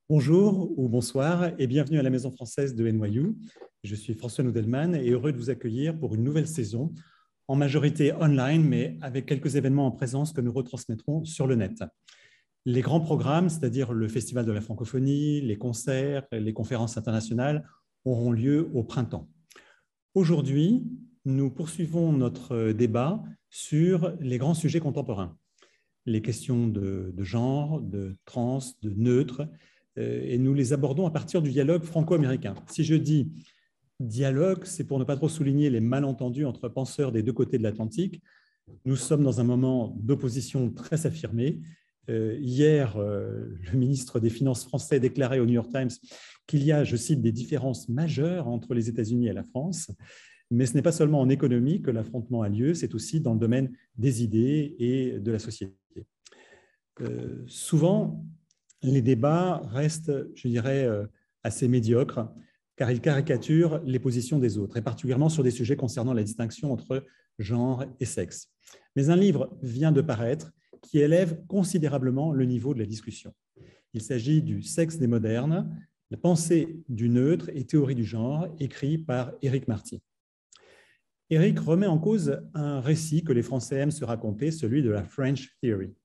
Bonjour ou bonsoir et bienvenue à la Maison française de NYU. Je suis François Noudelman et heureux de vous accueillir pour une nouvelle saison, en majorité online, mais avec quelques événements en présence que nous retransmettrons sur le net. Les grands programmes, c'est-à-dire le Festival de la francophonie, les concerts, les conférences internationales, auront lieu au printemps. Aujourd'hui, nous poursuivons notre débat sur les grands sujets contemporains, les questions de genre, de trans, de neutre, et nous les abordons à partir du dialogue franco-américain. Si je dis dialogue, c'est pour ne pas trop souligner les malentendus entre penseurs des deux côtés de l'Atlantique. Nous sommes dans un moment d'opposition très affirmée. Hier, le ministre des Finances français déclarait au New York Times qu'il y a, je cite, des différences majeures entre les États-Unis et la France. Mais ce n'est pas seulement en économie que l'affrontement a lieu, c'est aussi dans le domaine des idées et de la société. Souvent, les débats restent, je dirais, assez médiocres, car ils caricaturent les positions des autres, et particulièrement sur des sujets concernant la distinction entre genre et sexe. Mais un livre vient de paraître qui élève considérablement le niveau de la discussion. Il s'agit du Sexe des modernes, la pensée du neutre et théorie du genre, écrit par Éric Marty. Éric remet en cause un récit que les Français aiment se raconter, celui de la French Theory.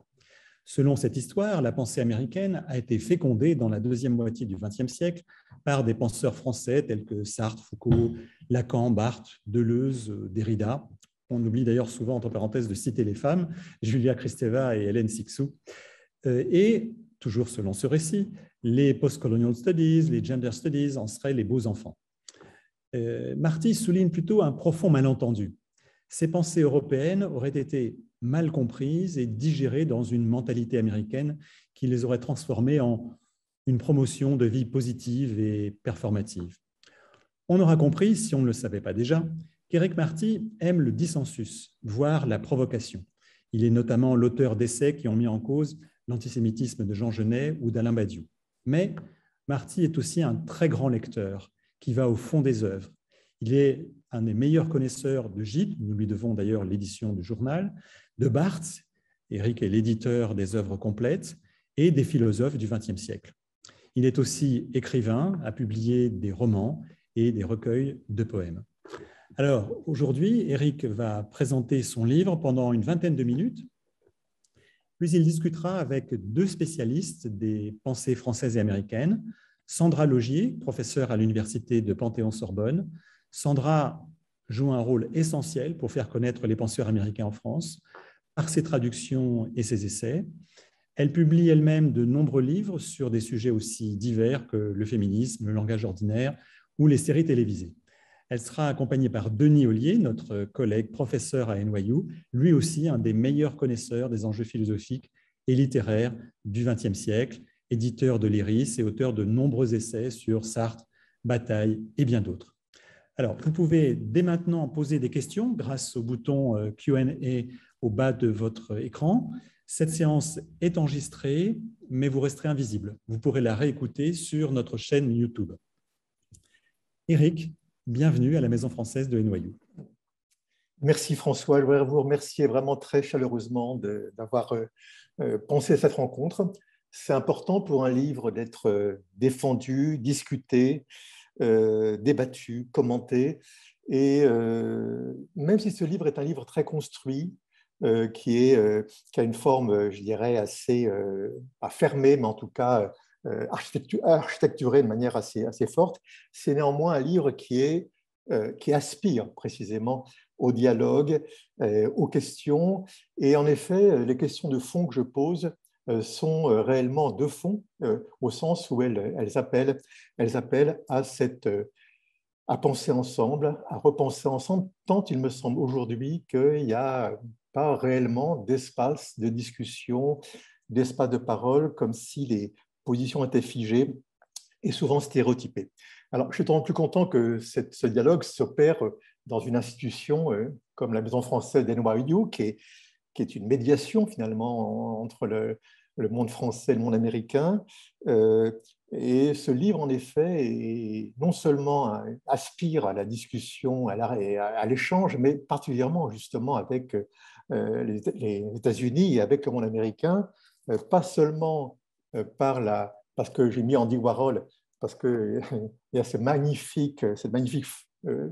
Selon cette histoire, la pensée américaine a été fécondée dans la deuxième moitié du XXe siècle par des penseurs français tels que Sartre, Foucault, Lacan, Barthes, Deleuze, Derrida. On oublie d'ailleurs souvent, entre parenthèses, de citer les femmes, Julia Kristeva et Hélène Cixous. Et, toujours selon ce récit, les post-colonial studies, les gender studies en seraient les beaux enfants. Marty souligne plutôt un profond malentendu. Ces pensées européennes auraient été mal comprises et digérées dans une mentalité américaine qui les aurait transformées en une promotion de vie positive et performative. On aura compris, si on ne le savait pas déjà, qu'Éric Marty aime le dissensus, voire la provocation. Il est notamment l'auteur d'essais qui ont mis en cause l'antisémitisme de Jean Genet ou d'Alain Badiou. Mais Marty est aussi un très grand lecteur qui va au fond des œuvres. Il est un des meilleurs connaisseurs de Gide, nous lui devons d'ailleurs l'édition du journal, de Barthes, Éric est l'éditeur des œuvres complètes, et des philosophes du XXe siècle. Il est aussi écrivain, a publié des romans et des recueils de poèmes. Alors, aujourd'hui, Éric va présenter son livre pendant une vingtaine de minutes, puis il discutera avec deux spécialistes des pensées françaises et américaines, Sandra Laugier, professeure à l'université de Panthéon-Sorbonne. Sandra joue un rôle essentiel pour faire connaître les penseurs américains en France par ses traductions et ses essais. Elle publie elle-même de nombreux livres sur des sujets aussi divers que le féminisme, le langage ordinaire ou les séries télévisées. Elle sera accompagnée par Denis Ollier, notre collègue professeur à NYU, lui aussi un des meilleurs connaisseurs des enjeux philosophiques et littéraires du XXe siècle, éditeur de l'Iris et auteur de nombreux essais sur Sartre, Bataille et bien d'autres. Alors, vous pouvez dès maintenant poser des questions grâce au bouton Q&A au bas de votre écran. Cette séance est enregistrée, mais vous resterez invisible. Vous pourrez la réécouter sur notre chaîne YouTube. Éric, bienvenue à la Maison française de NYU. Merci François, je voudrais vous remercier vraiment très chaleureusement d'avoir pensé à cette rencontre. C'est important pour un livre d'être défendu, discuté, débattu, commenté. Et même si ce livre est un livre très construit, qui a une forme, je dirais, assez pas fermée, mais en tout cas architecturée de manière assez forte, c'est néanmoins un livre qui aspire précisément au dialogue, aux questions. Et en effet, les questions de fond que je pose sont réellement de fond, au sens où elles appellent à penser ensemble, à repenser ensemble, tant il me semble aujourd'hui qu'il n'y a pas réellement d'espace de discussion, d'espace de parole, comme si les positions étaient figées et souvent stéréotypées. Alors, je suis d'autant plus content que ce dialogue s'opère dans une institution comme la Maison française d'NYU, qui est une médiation finalement entre le monde français et le monde américain. Et ce livre, en effet, non seulement aspire à la discussion, à l'échange, mais particulièrement justement avec les États-Unis et avec le monde américain, pas seulement par la parce que j'ai mis Andy Warhol, parce qu'il y a cette magnifique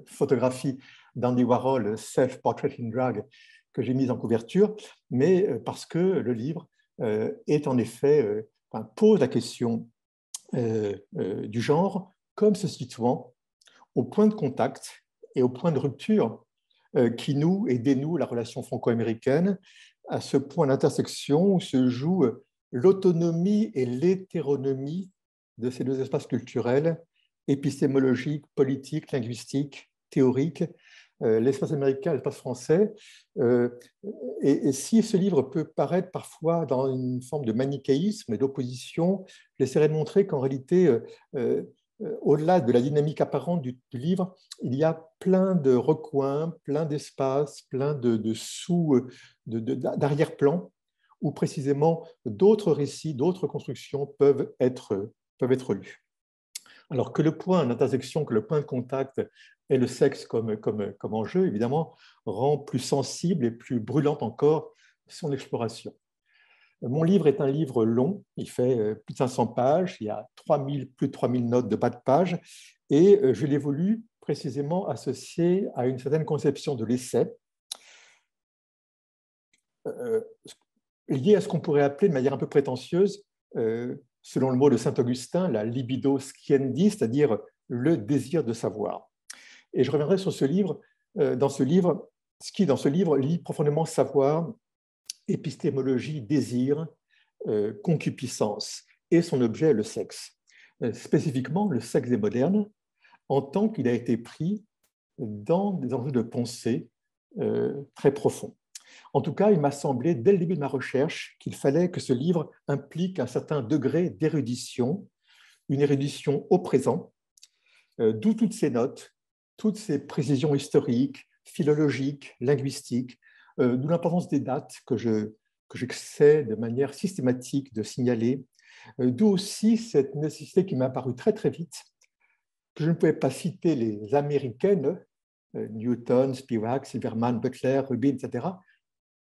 photographie d'Andy Warhol, Self-Portrait in Drag, que j'ai mise en couverture, mais parce que le livre est en effet, pose la question du genre comme se situant au point de contact et au point de rupture qui noue et dénoue la relation franco-américaine, à ce point d'intersection où se joue l'autonomie et l'hétéronomie de ces deux espaces culturels, épistémologiques, politiques, linguistiques, théoriques, l'espace américain et l'espace français. Et si ce livre peut paraître parfois dans une forme de manichéisme et d'opposition, j'essaierai de montrer qu'en réalité, au-delà de la dynamique apparente du livre, il y a plein de recoins, plein d'espaces, plein d'arrière-plans où précisément d'autres récits, d'autres constructions peuvent être lus. Alors que le point d'intersection, que le point de contact et le sexe comme enjeu, évidemment, rend plus sensible et plus brûlante encore son exploration. Mon livre est un livre long, il fait plus de 500 pages, il y a plus de 3000 notes de bas de page, et je l'ai voulu précisément associer à une certaine conception de l'essai, liée à ce qu'on pourrait appeler de manière un peu prétentieuse, selon le mot de Saint-Augustin, la libido sciendi, c'est-à-dire le désir de savoir. Et je reviendrai sur ce livre, ce qui dans ce livre lie profondément savoir, épistémologie, désir, concupiscence, et son objet, le sexe. Spécifiquement, le sexe des modernes, en tant qu'il a été pris dans des enjeux de pensée très profonds. En tout cas, il m'a semblé, dès le début de ma recherche, qu'il fallait que ce livre implique un certain degré d'érudition, une érudition au présent, d'où toutes ces notes, toutes ces précisions historiques, philologiques, linguistiques, d'où l'importance des dates que j'essaie de manière systématique de signaler, d'où aussi cette nécessité qui m'a apparue très très vite, que je ne pouvais pas citer les américaines, Newton, Spivak, Silverman, Butler, Rubin, etc.,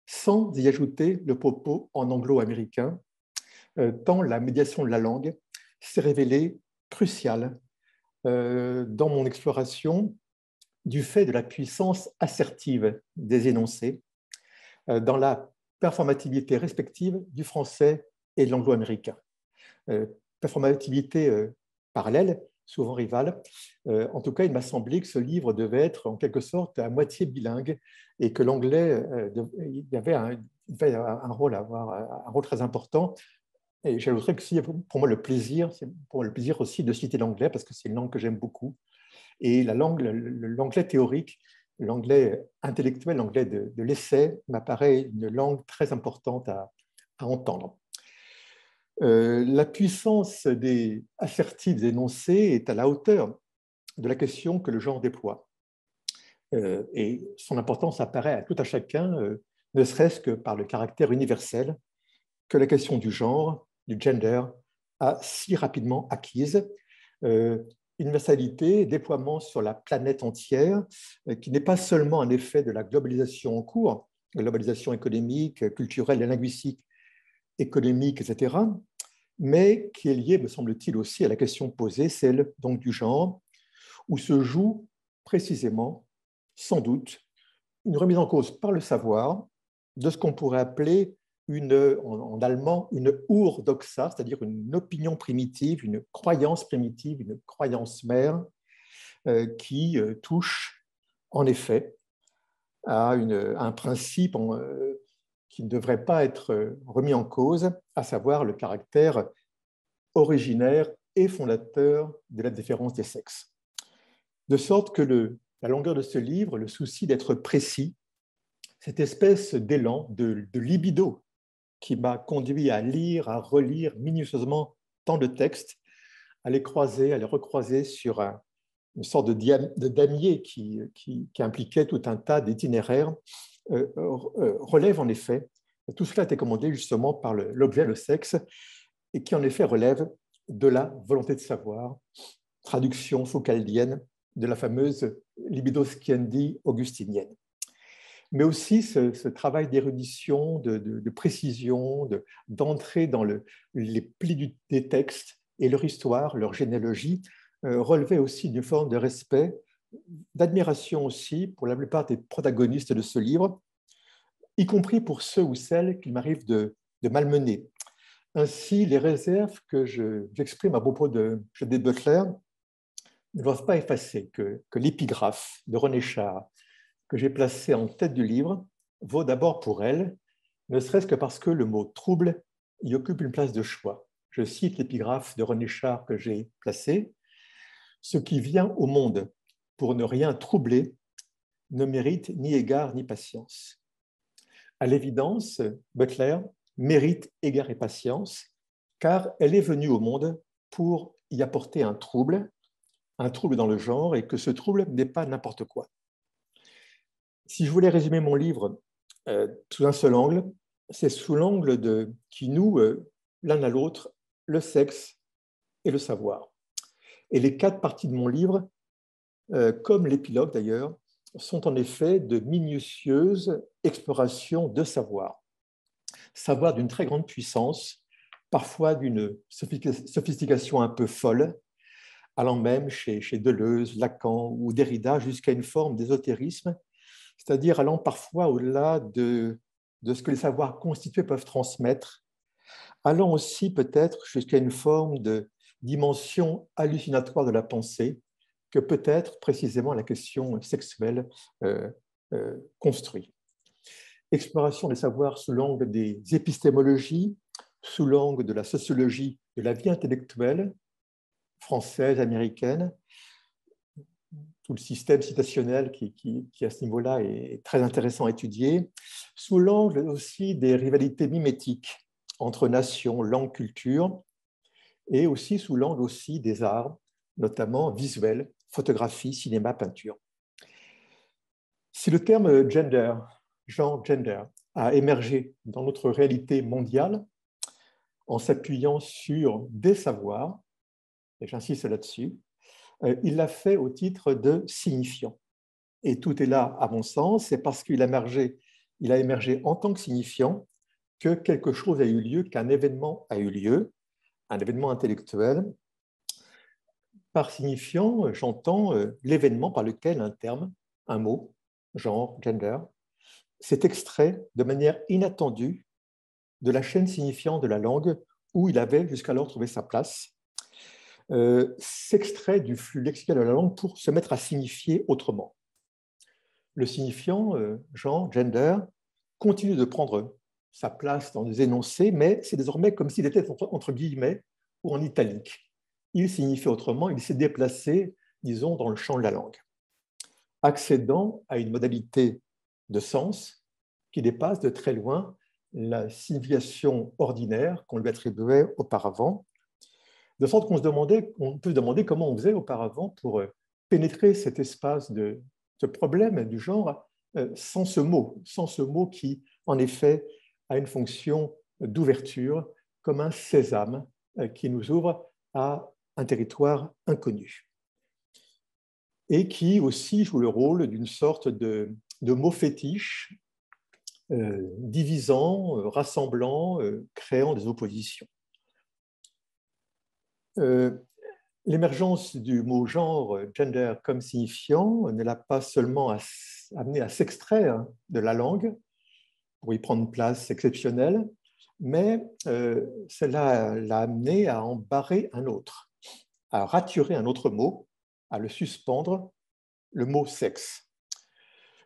sans y ajouter le propos en anglo-américain, tant la médiation de la langue s'est révélée cruciale dans mon exploration du fait de la puissance assertive des énoncés, dans la performativité respective du français et de l'anglo-américain. Performativité parallèle, souvent rivale. En tout cas, il m'a semblé que ce livre devait être en quelque sorte à moitié bilingue et que l'anglais il avait un rôle très important. Et j'ajouterais que c'est pour moi le plaisir aussi de citer l'anglais parce que c'est une langue que j'aime beaucoup. Et l'anglais théorique, l'anglais intellectuel, l'anglais de l'essai m'apparaît une langue très importante à entendre. La puissance assertive des énoncés est à la hauteur de la question que le genre déploie. Et son importance apparaît à tout un chacun, ne serait-ce que par le caractère universel que la question du genre, du gender, a si rapidement acquise. Universalité, déploiement sur la planète entière, qui n'est pas seulement un effet de la globalisation en cours, la globalisation économique, culturelle et linguistique, économique, etc., mais qui est liée, me semble-t-il, aussi à la question posée, celle donc du genre, où se joue précisément, sans doute, une remise en cause par le savoir de ce qu'on pourrait appeler en allemand une Urdoxa, c'est-à-dire une opinion primitive, une croyance primitive, une croyance mère, qui touche en effet à un principe qui ne devrait pas être remis en cause, à savoir le caractère originaire et fondateur de la différence des sexes. De sorte que la longueur de ce livre, le souci d'être précis, cette espèce d'élan, de libido qui m'a conduit à lire, à relire minutieusement tant de textes, à les croiser, à les recroiser sur une sorte de damier qui impliquait tout un tas d'itinéraires, relève en effet, tout cela a été commandé justement par l'objet, le sexe, et qui en effet relève de la volonté de savoir, traduction foucaldienne de la fameuse libido sciendi augustinienne. Mais aussi ce travail d'érudition, de précision, d'entrer dans les plis des textes, et leur histoire, leur généalogie relevaient aussi d'une forme de respect, d'admiration aussi pour la plupart des protagonistes de ce livre, y compris pour ceux ou celles qu'il m'arrive de malmener. Ainsi, les réserves que j'exprime à propos de Judith Butler ne doivent pas effacer que l'épigraphe de René Char, que j'ai placé en tête du livre, vaut d'abord pour elle, ne serait-ce que parce que le mot trouble y occupe une place de choix. Je cite l'épigraphe de René Char que j'ai placé. Ce qui vient au monde pour ne rien troubler ne mérite ni égard ni patience. À l'évidence, Butler mérite égard et patience, car elle est venue au monde pour y apporter un trouble dans le genre, et que ce trouble n'est pas n'importe quoi. Si je voulais résumer mon livre sous un seul angle, c'est sous l'angle qui noue l'un à l'autre le sexe et le savoir. Et les 4 parties de mon livre, comme l'épilogue d'ailleurs, sont en effet de minutieuses explorations de savoir. Savoir d'une très grande puissance, parfois d'une sophistication un peu folle, allant même chez Deleuze, Lacan ou Derrida jusqu'à une forme d'ésotérisme, c'est-à-dire allant parfois au-delà de ce que les savoirs constitués peuvent transmettre, allant aussi peut-être jusqu'à une forme de dimension hallucinatoire de la pensée que peut-être précisément la question sexuelle construit. Exploration des savoirs sous l'angle des épistémologies, sous l'angle de la sociologie de la vie intellectuelle, française, américaine, tout le système citationnel qui à ce niveau-là est très intéressant à étudier, sous l'angle aussi des rivalités mimétiques entre nations, langues, cultures, et aussi sous l'angle aussi des arts, notamment visuels, photographie, cinéma, peinture. Si le terme gender, genre gender, a émergé dans notre réalité mondiale en s'appuyant sur des savoirs, et j'insiste là-dessus, il l'a fait au titre de signifiant. Et tout est là, à mon sens, c'est parce qu'il a émergé en tant que signifiant que quelque chose a eu lieu, qu'un événement a eu lieu, un événement intellectuel. Par signifiant, j'entends l'événement par lequel un terme, un mot, genre, gender, s'est extrait de manière inattendue de la chaîne signifiant de la langue où il avait jusqu'alors trouvé sa place, s'extrait du flux lexical de la langue pour se mettre à signifier autrement. Le signifiant, genre, gender, continue de prendre sa place dans les énoncés, mais c'est désormais comme s'il était entre guillemets ou en italique. Il signifie autrement, il s'est déplacé, disons, dans le champ de la langue, accédant à une modalité de sens qui dépasse de très loin la signification ordinaire qu'on lui attribuait auparavant, de sorte qu'on peut se demander comment on faisait auparavant pour pénétrer cet espace de ce problème du genre sans ce mot qui, en effet, a une fonction d'ouverture comme un sésame qui nous ouvre à un territoire inconnu et qui aussi joue le rôle d'une sorte de mot fétiche divisant, rassemblant, créant des oppositions. L'émergence du mot genre, gender, comme signifiant ne l'a pas seulement amené à s'extraire de la langue pour y prendre une place exceptionnelle, mais cela l'a amené à en barrer un autre, à raturer un autre mot, à le suspendre, le mot sexe.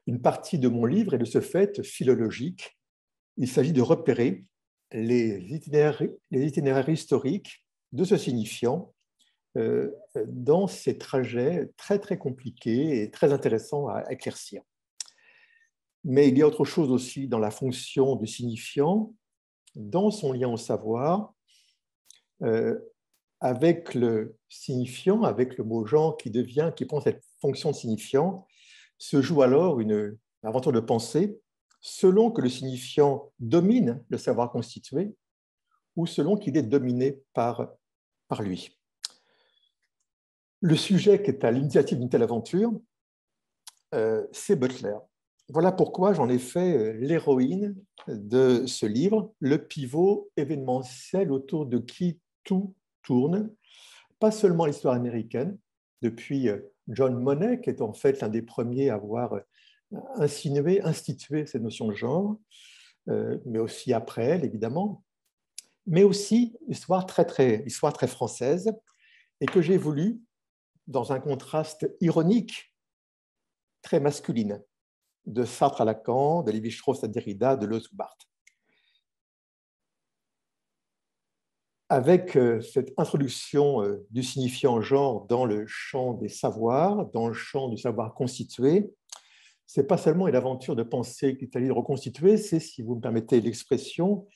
Une partie de mon livre est de ce fait philologique. Il s'agit de repérer les itinéraires historiques de ce signifiant dans ces trajets très, très compliqués et très intéressants à éclaircir. Mais il y a autre chose aussi dans la fonction du signifiant, dans son lien au savoir, avec le signifiant, avec le mot genre qui prend cette fonction de signifiant, se joue alors une aventure de pensée selon que le signifiant domine le savoir constitué ou selon qu'il est dominé par lui. Le sujet qui est à l'initiative d'une telle aventure, c'est Butler. Voilà pourquoi j'en ai fait l'héroïne de ce livre, le pivot événementiel autour de qui tout tourne, pas seulement l'histoire américaine, depuis John Monnet, qui est en fait l'un des premiers à avoir institué cette notion de genre, mais aussi après elle, évidemment, mais aussi histoire très française, et que j'ai voulu, dans un contraste ironique, très masculine, de Sartre à Lacan, de Lévi-Strauss à Derrida, de Deleuze ou Barthes. Avec cette introduction du signifiant genre dans le champ des savoirs, dans le champ du savoir constitué, ce n'est pas seulement une aventure de pensée qu'il s'agit de reconstituer, c'est, si vous me permettez l'expression,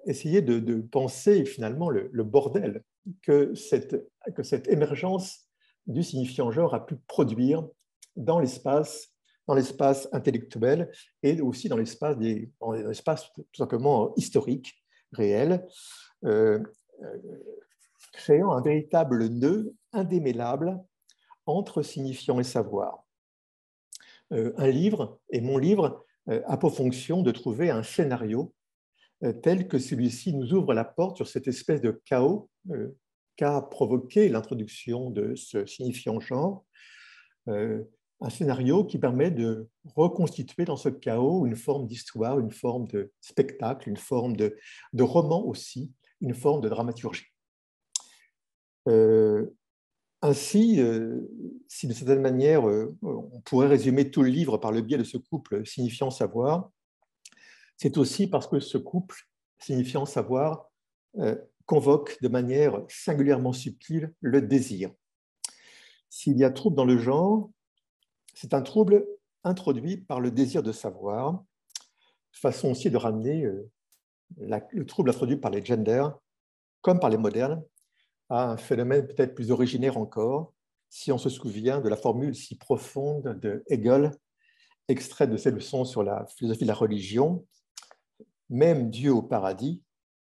essayer de penser finalement le bordel que cette émergence du signifiant genre a pu produire dans l'espace intellectuel et aussi dans l'espace tout simplement historique, réel, créant un véritable nœud indémêlable entre signifiant et savoir. Un livre, et mon livre, a pour fonction de trouver un scénario tel que celui-ci nous ouvre la porte sur cette espèce de chaos qu'a provoqué l'introduction de ce signifiant genre, un scénario qui permet de reconstituer dans ce chaos une forme d'histoire, une forme de spectacle, une forme de roman aussi, une forme de dramaturgie. Ainsi, si de certaine manière, on pourrait résumer tout le livre par le biais de ce couple signifiant-savoir, c'est aussi parce que ce couple signifiant-savoir convoque de manière singulièrement subtile le désir. S'il y a trouble dans le genre, c'est un trouble introduit par le désir de savoir, façon aussi de ramener le trouble introduit par les genders, comme par les modernes, à un phénomène peut-être plus originaire encore, si on se souvient de la formule si profonde de Hegel, extraite de ses leçons sur la philosophie de la religion, « Même Dieu au paradis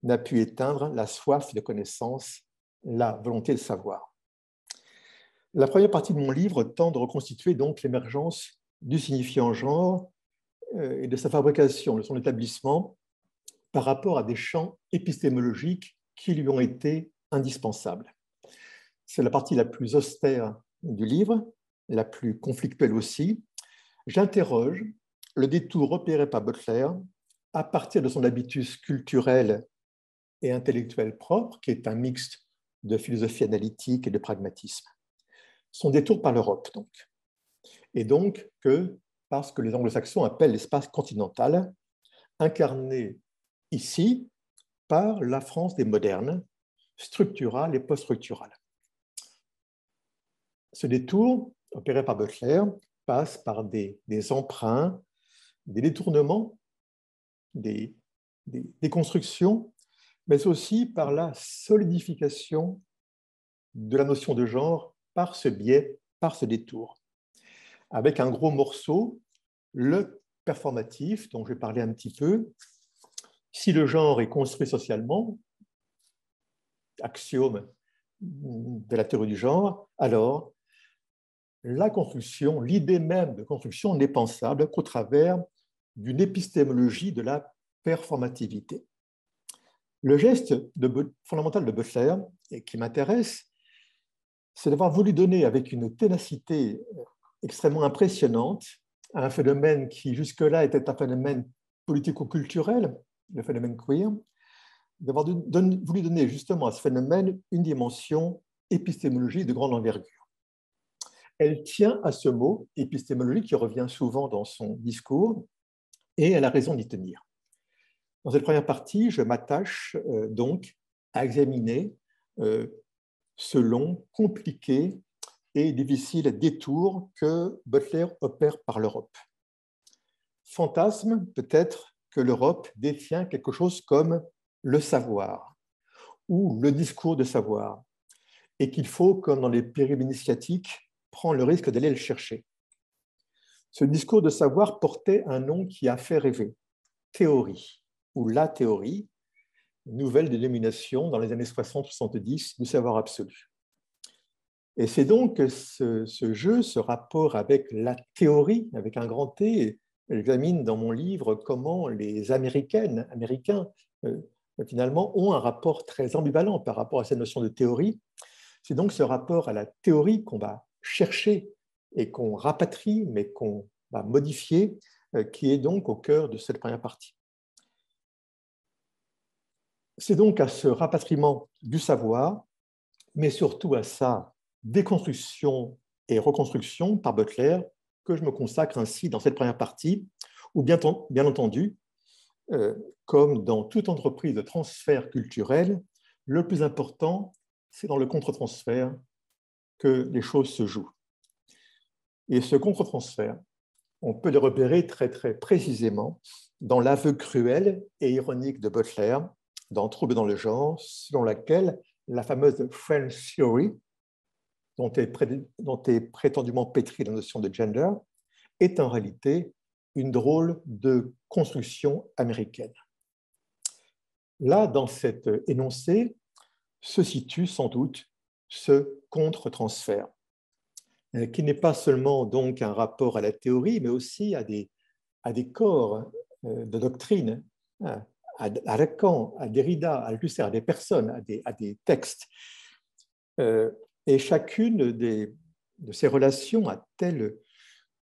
n'a pu éteindre la soif de connaissance, la volonté de savoir ». La première partie de mon livre tend de reconstituer donc l'émergence du signifiant genre et de sa fabrication, de son établissement, par rapport à des champs épistémologiques qui lui ont été indispensables. C'est la partie la plus austère du livre, la plus conflictuelle aussi. J'interroge le détour opéré par Butler à partir de son habitus culturel et intellectuel propre, qui est un mixte de philosophie analytique et de pragmatisme. Son détour par l'Europe, donc. Et donc que, parce que les anglo-saxons appellent l'espace continental, incarné ici par la France des modernes, structurale et post-structurale. Ce détour, opéré par Butler, passe par des emprunts, des détournements, des constructions, mais aussi par la solidification de la notion de genre par ce biais, par ce détour. Avec un gros morceau, le performatif, dont je vais parler un petit peu. Si le genre est construit socialement, axiome de la théorie du genre, alors la construction, l'idée même de construction n'est pensable qu'au travers d'une épistémologie de la performativité. Le geste fondamental de Butler, et qui m'intéresse, c'est d'avoir voulu donner avec une ténacité extrêmement impressionnante à un phénomène qui jusque-là était un phénomène politico-culturel, le phénomène queer, d'avoir voulu donner justement à ce phénomène une dimension épistémologique de grande envergure. Elle tient à ce mot épistémologie qui revient souvent dans son discours et elle a raison d'y tenir. Dans cette première partie, je m'attache donc à examiner ce long, compliqué et difficile détour que Butler opère par l'Europe. Fantasme peut-être que l'Europe détient quelque chose comme le savoir ou le discours de savoir et qu'il faut, comme dans les périodes initiatiques, prendre le risque d'aller le chercher. Ce discours de savoir portait un nom qui a fait rêver, théorie ou la théorie, nouvelle dénomination dans les années 60-70 du savoir absolu. Et c'est donc ce jeu, ce rapport avec la théorie, avec un grand T, j'examine dans mon livre comment les Américains finalement, ont un rapport très ambivalent par rapport à cette notion de théorie. C'est donc ce rapport à la théorie qu'on va chercher et qu'on rapatrie, mais qu'on va modifier, qui est donc au cœur de cette première partie. C'est donc à ce rapatriement du savoir, mais surtout à sa déconstruction et reconstruction par Butler, que je me consacre ainsi dans cette première partie, où bien entendu, comme dans toute entreprise de transfert culturel, le plus important, c'est dans le contre-transfert que les choses se jouent. Et ce contre-transfert, on peut le repérer très, très précisément dans l'aveu cruel et ironique de Butler, dans Trouble dans le genre, selon laquelle la fameuse French Theory, dont est prétendument pétrie la notion de gender, est en réalité une drôle de construction américaine. Là, dans cet énoncé, se situe sans doute ce contre-transfert, qui n'est pas seulement donc un rapport à la théorie, mais aussi à des corps de doctrine, à Lacan, à Derrida, à Althusser, à des personnes, à des textes. Et chacune de ces relations à tel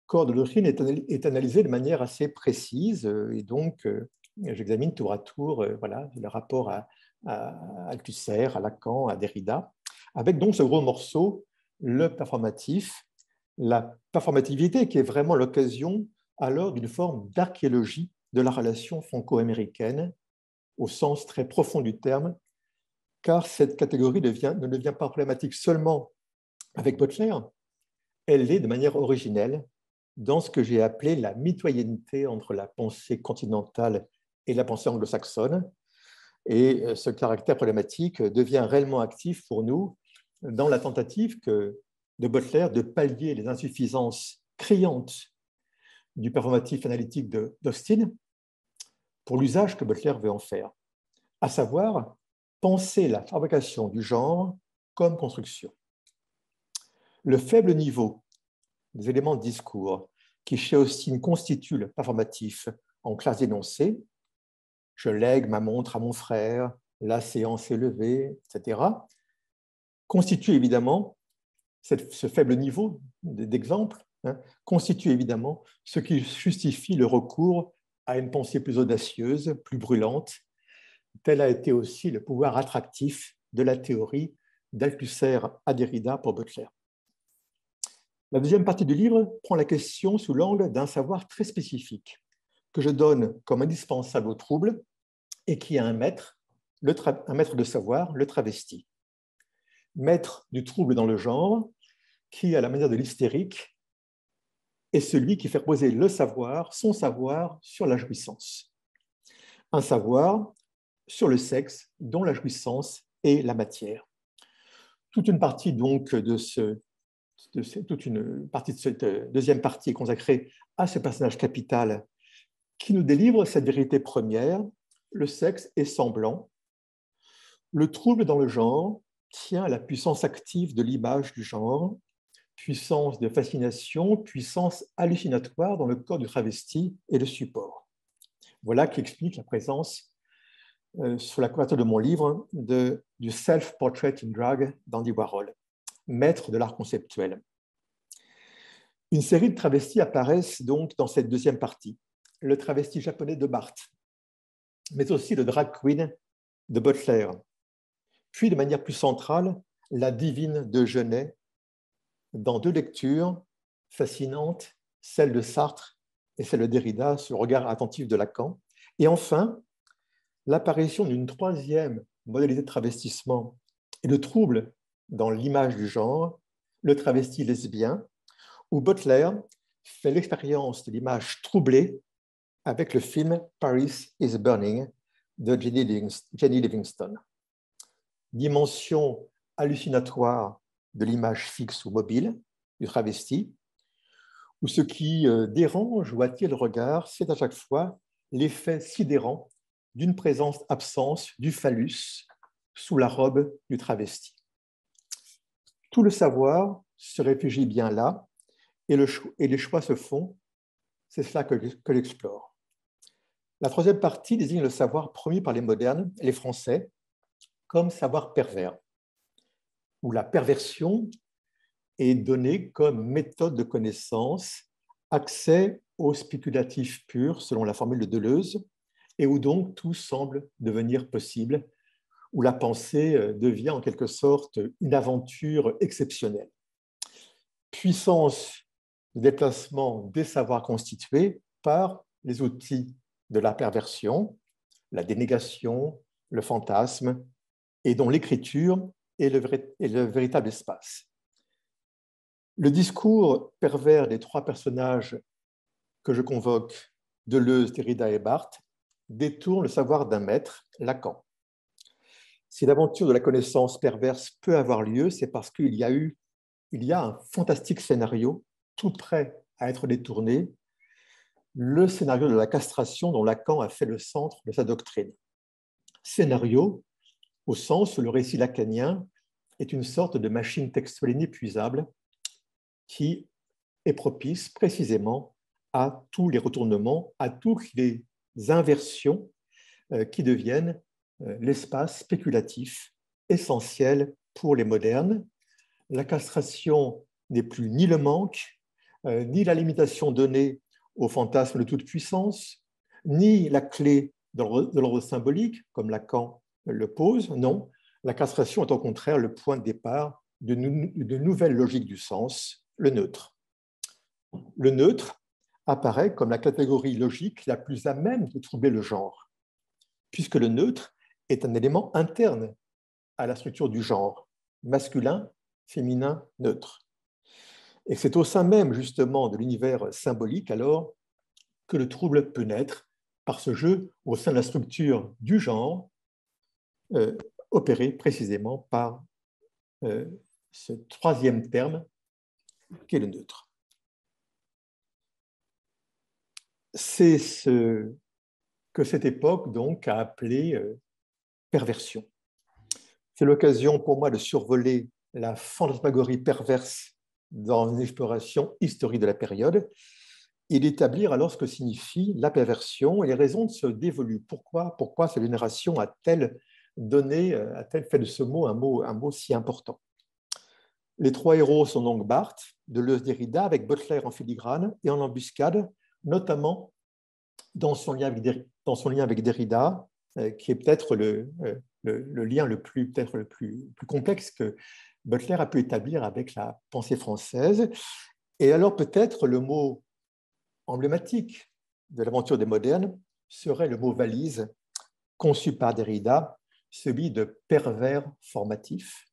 corps de doctrine est analysée de manière assez précise. Et donc, j'examine tour à tour voilà, le rapport à Althusser, à Lacan, à Derrida, avec donc ce gros morceau, le performatif, la performativité qui est vraiment l'occasion alors d'une forme d'archéologie de la relation franco-américaine au sens très profond du terme, car cette catégorie ne devient pas problématique seulement avec Butler, elle l'est de manière originelle dans ce que j'ai appelé la mitoyenneté entre la pensée continentale et la pensée anglo-saxonne. Et ce caractère problématique devient réellement actif pour nous dans la tentative de Butler de pallier les insuffisances criantes du performatif analytique d'Austin pour l'usage que Butler veut en faire, à savoir penser la fabrication du genre comme construction. Le faible niveau des éléments de discours qui, chez Austin, constituent le performatif en classe d'énoncé, je lègue ma montre à mon frère, la séance est levée, etc., constitue évidemment, ce faible niveau d'exemple, constitue évidemment ce qui justifie le recours à une pensée plus audacieuse, plus brûlante. Tel a été aussi le pouvoir attractif de la théorie d'Althusser à Derrida pour Butler. La deuxième partie du livre prend la question sous l'angle d'un savoir très spécifique que je donne comme indispensable au trouble et qui a un maître de savoir, le travesti. Maître du trouble dans le genre, qui, à la manière de l'hystérique, est celui qui fait reposer le savoir, son savoir, sur la jouissance. Un savoir sur le sexe dont la jouissance est la matière. Toute une partie donc toute une partie de cette deuxième partie est consacrée à ce personnage capital qui nous délivre cette vérité première, le sexe est semblant. Le trouble dans le genre tient à la puissance active de l'image du genre, puissance de fascination, puissance hallucinatoire dans le corps du travesti et le support. Voilà qui explique la présence sur la couverture de mon livre du Self-Portrait in Drag d'Andy Warhol, maître de l'art conceptuel. Une série de travestis apparaissent donc dans cette deuxième partie. Le travesti japonais de Barthes, mais aussi le drag queen de Butler, puis de manière plus centrale, la divine de Genet, dans deux lectures fascinantes, celle de Sartre et celle de Derrida, sur le regard attentif de Lacan, et enfin, l'apparition d'une troisième modalité de travestissement et de trouble dans l'image du genre, le travesti lesbien, où Butler fait l'expérience de l'image troublée avec le film Paris is Burning de Jenny Livingston. Dimension hallucinatoire de l'image fixe ou mobile du travesti, où ce qui dérange ou attire le regard, c'est à chaque fois l'effet sidérant d'une présence-absence du phallus sous la robe du travesti. Tout le savoir se réfugie bien là, et les choix se font, c'est cela que j'explore. La troisième partie désigne le savoir promu par les modernes, les Français, comme savoir pervers, où la perversion est donnée comme méthode de connaissance, accès au spéculatif pur, selon la formule de Deleuze, et où donc tout semble devenir possible, où la pensée devient en quelque sorte une aventure exceptionnelle. Puissance de déplacement des savoirs constitués par les outils de la perversion, la dénégation, le fantasme, et dont l'écriture est le véritable espace. Le discours pervers des trois personnages que je convoque, Deleuze, Derrida et Barthes, détourne le savoir d'un maître, Lacan. Si l'aventure de la connaissance perverse peut avoir lieu, c'est parce qu'il y a un fantastique scénario tout prêt à être détourné, le scénario de la castration dont Lacan a fait le centre de sa doctrine. Scénario au sens où le récit lacanien est une sorte de machine textuelle inépuisable qui est propice précisément à tous les retournements, à toutes les inversions qui deviennent l'espace spéculatif essentiel pour les modernes. La castration n'est plus ni le manque, ni la limitation donnée au fantasme de toute puissance, ni la clé de l'ordre symbolique, comme Lacan le pose. Non, la castration est au contraire le point de départ de nouvelles logiques du sens, le neutre. Le neutre apparaît comme la catégorie logique la plus à même de troubler le genre, puisque le neutre est un élément interne à la structure du genre, masculin, féminin, neutre. Et c'est au sein même, justement, de l'univers symbolique, alors, que le trouble peut naître par ce jeu au sein de la structure du genre, opéré précisément par ce troisième terme, qui est le neutre. C'est ce que cette époque, donc, a appelé perversion. C'est l'occasion pour moi de survoler la fantasmagorie perverse dans une exploration historique de la période et d'établir alors ce que signifie la perversion et les raisons de ce dévolu. Pourquoi cette génération a-t-elle fait de ce mot un mot si important? Les trois héros sont donc Barthes, Deleuze, Derrida, avec Butler en filigrane et en embuscade, notamment dans son lien avec Derrida, qui est peut-être le lien le plus complexe que Butler a pu établir avec la pensée française. Et alors peut-être le mot emblématique de l'aventure des modernes serait le mot valise, conçu par Derrida, celui de pervers formatif,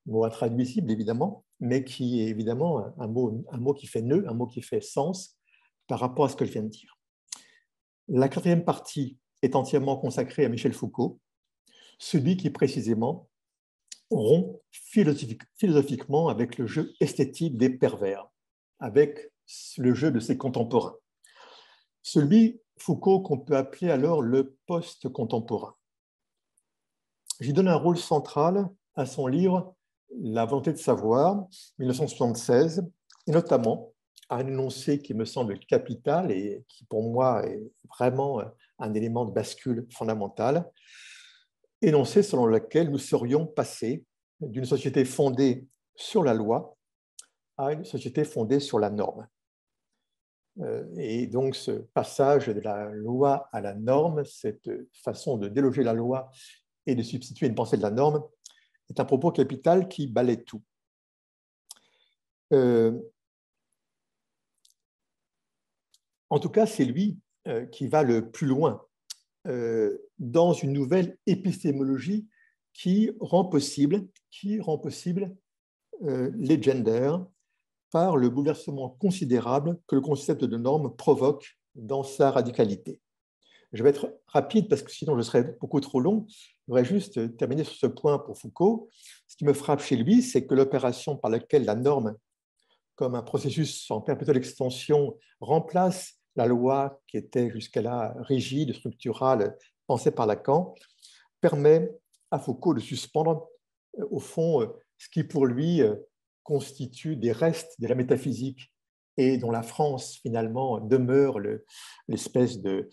mot intraduisible évidemment, mais qui est évidemment un mot qui fait nœud, un mot qui fait sens par rapport à ce que je viens de dire. La quatrième partie est entièrement consacrée à Michel Foucault, celui qui précisément rompt philosophiquement avec le jeu esthétique des pervers, avec le jeu de ses contemporains. Celui, Foucault, qu'on peut appeler alors le post-contemporain. J'y donne un rôle central à son livre La volonté de savoir, 1976, et notamment à un énoncé qui me semble capital et qui pour moi est vraiment un élément de bascule fondamental, énoncé selon lequel nous serions passés d'une société fondée sur la loi à une société fondée sur la norme. Et donc ce passage de la loi à la norme, cette façon de déloger la loi et de substituer une pensée de la norme, est un propos capital qui balaie tout. En tout cas, c'est lui qui va le plus loin dans une nouvelle épistémologie qui rend possible les genders par le bouleversement considérable que le concept de norme provoque dans sa radicalité. Je vais être rapide parce que sinon je serais beaucoup trop long. Je voudrais juste terminer sur ce point pour Foucault. Ce qui me frappe chez lui, c'est que l'opération par laquelle la norme, comme un processus en perpétuelle extension, remplace la loi qui était jusqu'à-là rigide, structurale, pensée par Lacan, permet à Foucault de suspendre, au fond, ce qui pour lui constitue des restes de la métaphysique et dont la France, finalement, demeure l'espèce de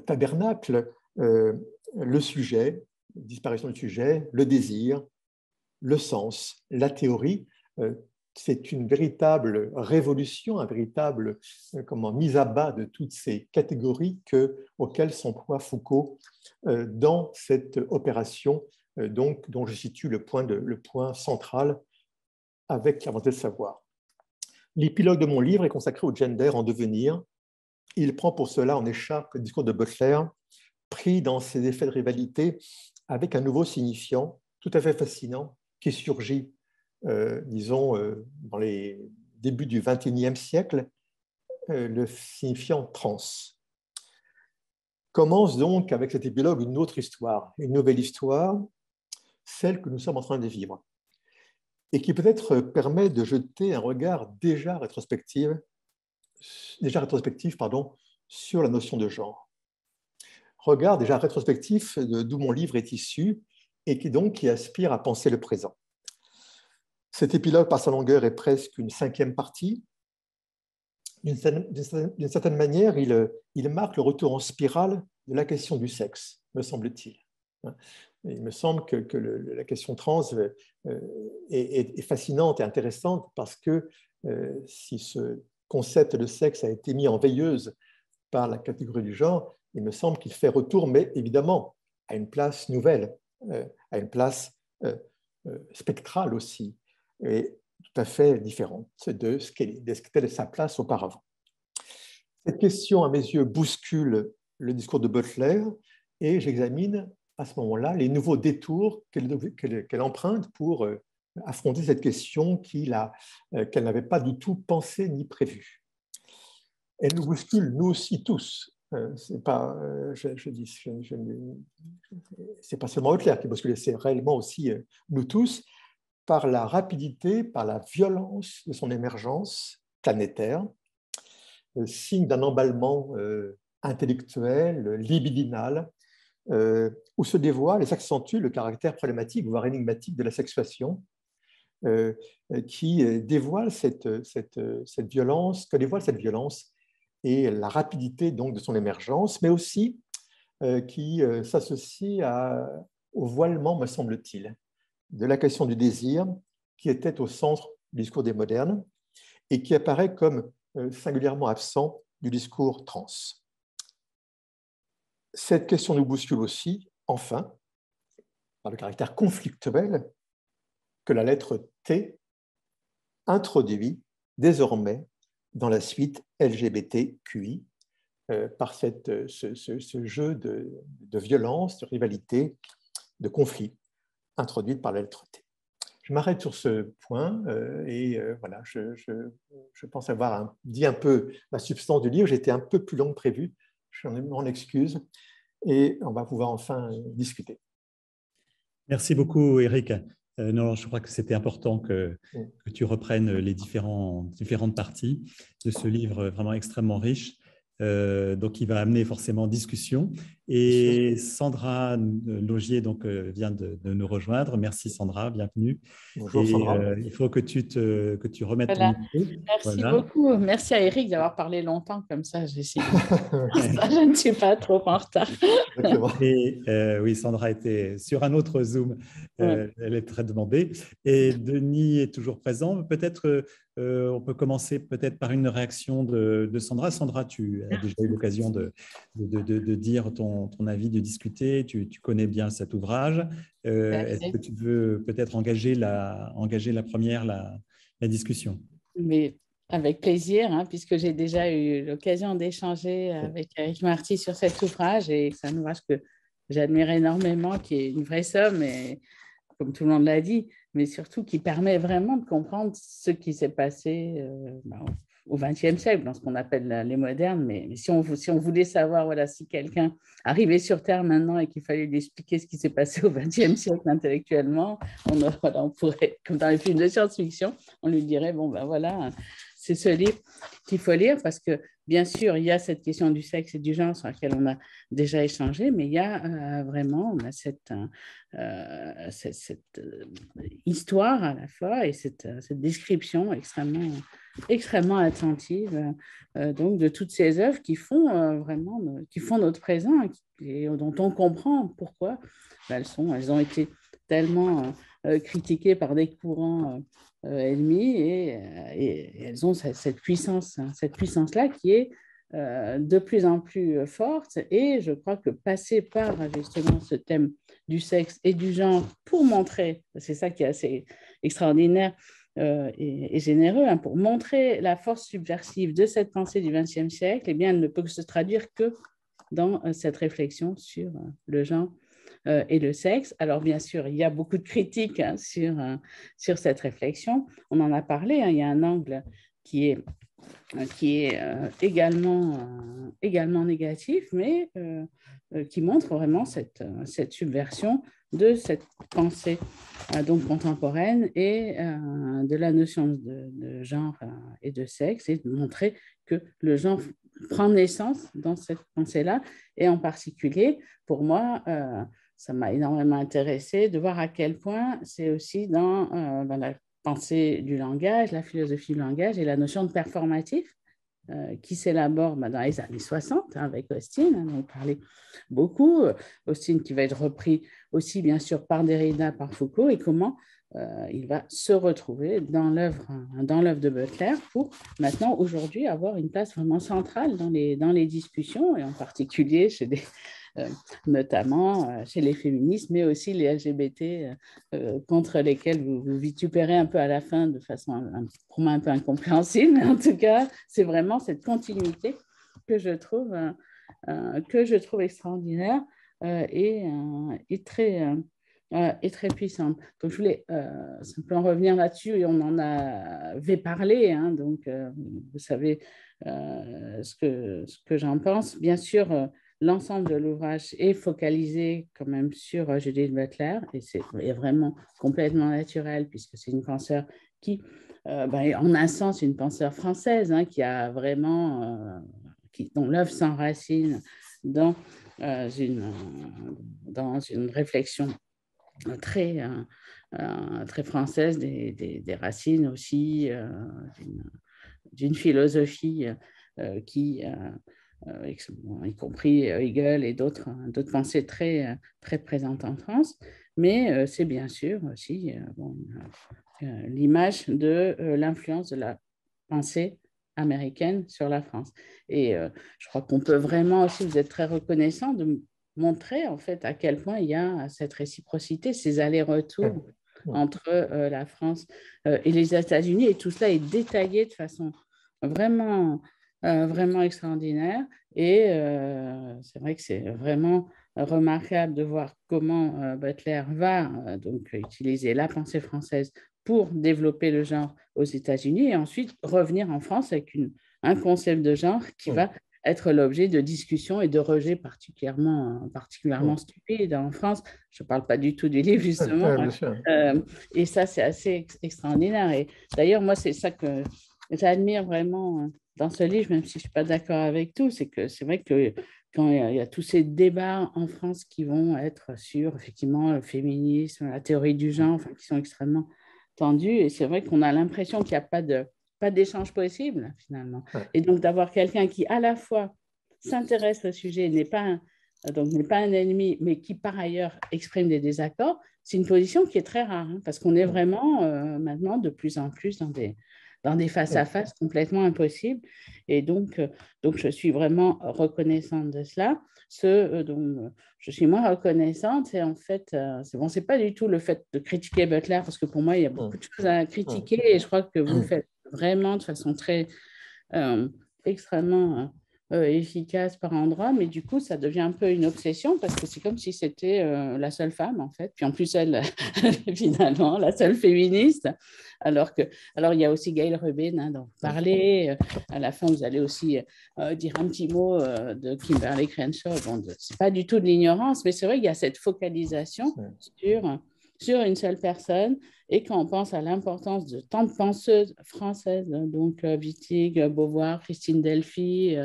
tabernacle, le sujet, disparition du sujet, le désir, le sens, la théorie, c'est une véritable révolution, un véritable mise à bas de toutes ces catégories auxquelles s'emploie Foucault dans cette opération dont je situe le point central avec la volonté de savoir. L'épilogue de mon livre est consacré au gender en devenir. Il prend pour cela en écharpe le discours de Butler, pris dans ses effets de rivalité avec un nouveau signifiant tout à fait fascinant qui surgit, disons, dans les débuts du XXIe siècle, le signifiant trans. Commence donc avec cet épilogue une autre histoire, une nouvelle histoire, celle que nous sommes en train de vivre, et qui peut-être permet de jeter un regard déjà rétrospectif sur la notion de genre. Regard déjà rétrospectif d'où mon livre est issu et qui aspire à penser le présent. Cet épilogue, par sa longueur, est presque une 5e partie. D'une certaine manière, il marque le retour en spirale de la question du sexe, me semble-t-il. Il me semble que la question trans est fascinante et intéressante parce que si ce concept de sexe a été mis en veilleuse par la catégorie du genre, il me semble qu'il fait retour, mais évidemment, à une place nouvelle, à une place spectrale aussi, et tout à fait différente de ce qu'était sa place auparavant. Cette question, à mes yeux, bouscule le discours de Butler et j'examine à ce moment-là les nouveaux détours qu'elle emprunte pour affronter cette question qu'elle n'avait pas du tout pensée ni prévue. Elle nous bouscule, nous aussi tous. C'est pas, c'est pas seulement Butler qui bouscule, c'est réellement aussi nous tous, par la rapidité, par la violence de son émergence planétaire, signe d'un emballement intellectuel, libidinal, où se dévoile et s'accentue le caractère problématique, voire énigmatique de la sexuation, qui dévoile cette violence, et la rapidité donc de son émergence, mais aussi qui s'associe au voilement, me semble-t-il, de la question du désir qui était au centre du discours des modernes et qui apparaît comme singulièrement absent du discours trans. Cette question nous bouscule aussi, enfin, par le caractère conflictuel que la lettre T introduit désormais dans la suite LGBTQI par ce jeu de violence, de rivalité, de conflit introduite par la lettre T. Je m'arrête sur ce point et voilà, je pense avoir dit un peu la substance du livre. J'étais un peu plus long que prévu, je m'en excuse et on va pouvoir enfin discuter. Merci beaucoup, Éric. Non, je crois que c'était important que tu reprennes les différentes parties de ce livre vraiment extrêmement riche. Donc, il va amener forcément discussion. Et Sandra Laugier vient de nous rejoindre. Merci Sandra, bienvenue. Bonjour Sandra. Il faut que tu remettes ton micro. Merci beaucoup. Merci à Éric d'avoir parlé longtemps comme ça. Je ne suis pas trop en retard. Et oui, Sandra était sur un autre Zoom. Elle est très demandée. Et Denis est toujours présent. Peut-être on peut commencer peut-être par une réaction de Sandra. Sandra, tu as déjà eu l'occasion de dire ton avis, de discuter. Tu connais bien cet ouvrage. Est-ce que tu veux peut-être engager la discussion? Mais avec plaisir, hein, puisque j'ai déjà eu l'occasion d'échanger avec Éric Marty sur cet ouvrage et c'est un ouvrage que j'admire énormément, qui est une vraie somme, et, comme tout le monde l'a dit, mais surtout qui permet vraiment de comprendre ce qui s'est passé au XXe siècle, dans ce qu'on appelle les modernes. Mais si on voulait savoir, voilà, si quelqu'un arrivait sur Terre maintenant et qu'il fallait lui expliquer ce qui s'est passé au XXe siècle intellectuellement, on pourrait, comme dans les films de science-fiction, on lui dirait, bon, ben voilà, c'est ce livre qu'il faut lire parce que bien sûr, il y a cette question du sexe et du genre sur laquelle on a déjà échangé, mais il y a vraiment on a cette histoire à la fois et cette description extrêmement attentive donc de toutes ces œuvres qui font vraiment qui font notre présent et dont on comprend pourquoi elles ont été tellement critiquées par des courants ennemis et elles ont cette puissance-là qui est de plus en plus forte. Et je crois que passer par justement ce thème du sexe et du genre pour montrer, c'est ça qui est assez extraordinaire et généreux, hein, pour montrer la force subversive de cette pensée du XXe siècle, eh bien, elle ne peut se traduire que dans cette réflexion sur le genre et le sexe. Alors, bien sûr, il y a beaucoup de critiques hein, sur cette réflexion. On en a parlé, hein, il y a un angle qui est également négatif, mais qui montre vraiment cette subversion de cette pensée donc contemporaine et de la notion de genre et de sexe, et de montrer que le genre prend naissance dans cette pensée-là. Et en particulier, pour moi, ça m'a énormément intéressé de voir à quel point c'est aussi dans la pensée du langage, la philosophie du langage et la notion de performatif qui s'élabore dans les années 60 hein, avec Austin. On en parlait beaucoup. Austin qui va être repris aussi, bien sûr, par Derrida, par Foucault, et comment il va se retrouver dans l'œuvre de Butler pour maintenant, aujourd'hui, avoir une place vraiment centrale dans les discussions, et en particulier chez notamment chez les féministes, mais aussi les LGBT contre lesquels vous vitupérez un peu à la fin de façon pour moi un peu incompréhensible. Mais en tout cas, c'est vraiment cette continuité que je trouve extraordinaire et très puissante. Donc, je voulais simplement revenir là-dessus, et on en avait parlé, hein, donc vous savez ce que j'en pense. Bien sûr, l'ensemble de l'ouvrage est focalisé quand même sur Judith Butler, et c'est vraiment complètement naturel, puisque c'est une penseure qui, en un sens, une penseure française, hein, qui a vraiment, dont l'œuvre s'enracine dans une réflexion très française des racines aussi, d'une philosophie qui, y compris Hegel et d'autres pensées très présentes en France, mais c'est bien sûr aussi l'image de l'influence de la pensée américaine sur la France. Et je crois qu'on peut vraiment aussi, vous êtes très reconnaissant de montrer en fait à quel point il y a cette réciprocité, ces allers-retours entre la France et les États-Unis, et tout cela est détaillé de façon vraiment extraordinaire. Et c'est vrai que c'est vraiment remarquable de voir comment Butler va donc utiliser la pensée française pour développer le genre aux États-Unis, et ensuite revenir en France avec un concept de genre qui va être l'objet de discussions et de rejets particulièrement stupides en France. Je ne parle pas du tout du livre, justement. Et ça, c'est assez extraordinaire. Et d'ailleurs, moi, c'est ça que j'admire vraiment dans ce livre, même si je ne suis pas d'accord avec tout, c'est que c'est vrai que quand il y a tous ces débats en France qui vont être sur, effectivement, le féminisme, la théorie du genre, enfin, qui sont extrêmement tendus, et c'est vrai qu'on a l'impression qu'il n'y a pas d'échange possible, finalement. Et donc, d'avoir quelqu'un qui, à la fois, s'intéresse au sujet, n'est pas un ennemi, mais qui, par ailleurs, exprime des désaccords, c'est une position qui est très rare, hein, parce qu'on est vraiment, maintenant, de plus en plus dans des face-à-face complètement impossibles. Et donc, je suis vraiment reconnaissante de cela. Ce dont je suis moins reconnaissante, c'est en fait, c'est pas du tout le fait de critiquer Butler, parce que pour moi, il y a beaucoup de choses à critiquer, et je crois que vous le faites vraiment de façon très extrêmement efficace par endroits, mais du coup, ça devient un peu une obsession, parce que c'est comme si c'était la seule femme, en fait, puis en plus, elle, finalement, la seule féministe, alors il y a aussi Gail Rubin, hein, dont vous parlez, à la fin, vous allez aussi dire un petit mot de Kimberly Crenshaw. Bon, c'est pas du tout de l'ignorance, mais c'est vrai qu'il y a cette focalisation sur une seule personne. Et quand on pense à l'importance de tant de penseuses françaises, donc Wittig, Beauvoir, Christine Delphi,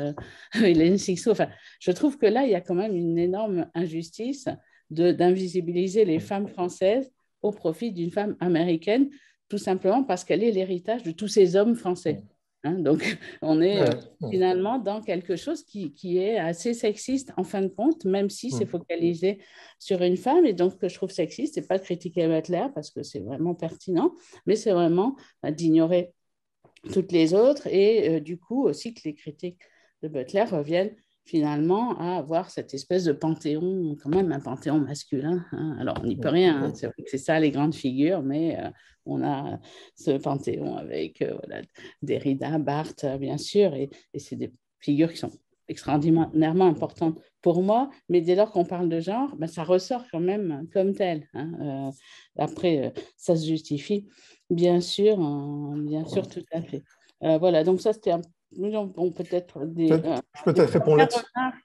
Hélène Cixous, enfin, je trouve que là, il y a quand même une énorme injustice d'invisibiliser les femmes françaises au profit d'une femme américaine, tout simplement parce qu'elle est l'héritage de tous ces hommes français. Hein, donc, on est finalement dans quelque chose qui est assez sexiste en fin de compte, même si c'est focalisé sur une femme. Et donc, ce que je trouve sexiste, c'est pas de critiquer Butler parce que c'est vraiment pertinent, mais c'est vraiment d'ignorer toutes les autres et du coup aussi que les critiques de Butler reviennent finalement à avoir cette espèce de panthéon, quand même un panthéon masculin. Hein. Alors, on n'y peut rien, hein. C'est vrai que c'est ça les grandes figures, mais on a ce panthéon avec voilà, Derrida, Barthes, bien sûr, et c'est des figures qui sont extraordinairement importantes pour moi, mais dès lors qu'on parle de genre, ben, ça ressort quand même comme tel. Hein. Après, ça se justifie, bien sûr, tout à fait. Voilà, donc ça, c'était un bon, peut-être des. Je peux peut-être répondre là-dessus.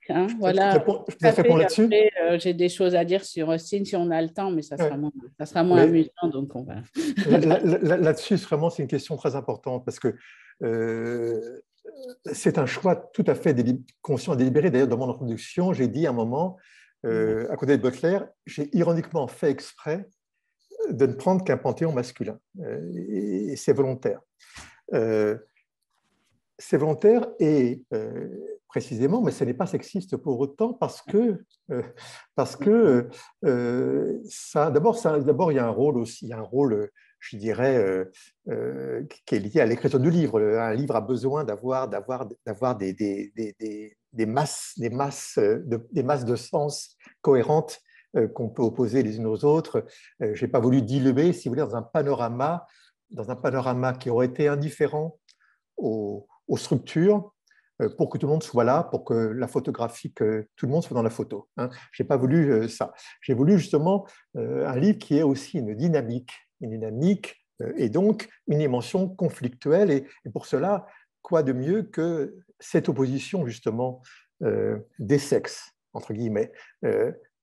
Hein, voilà. Je peux peut-être répondre là-dessus. J'ai des choses à dire sur Austin si on a le temps, mais ça sera moins amusant, donc on va. Là-dessus, vraiment, c'est une question très importante parce que c'est un choix tout à fait conscient et délibéré. D'ailleurs, dans mon introduction, j'ai dit à un moment, à côté de Butler, j'ai ironiquement fait exprès de ne prendre qu'un panthéon masculin. Et c'est volontaire. C'est volontaire et précisément, mais ce n'est pas sexiste pour autant parce que ça, d'abord, il y a un rôle aussi, il y a un rôle, je dirais, qui est lié à l'écriture du livre. Un livre a besoin d'avoir des masses de sens cohérentes qu'on peut opposer les unes aux autres. Je n'ai pas voulu diluer, si vous voulez, dans un panorama qui aurait été indifférent aux structures pour que tout le monde soit là, pour que la photographie, que tout le monde soit dans la photo. Hein. Je n'ai pas voulu ça. J'ai voulu justement un livre qui ait aussi une dynamique et donc une dimension conflictuelle. Et pour cela, quoi de mieux que cette opposition justement des sexes, entre guillemets.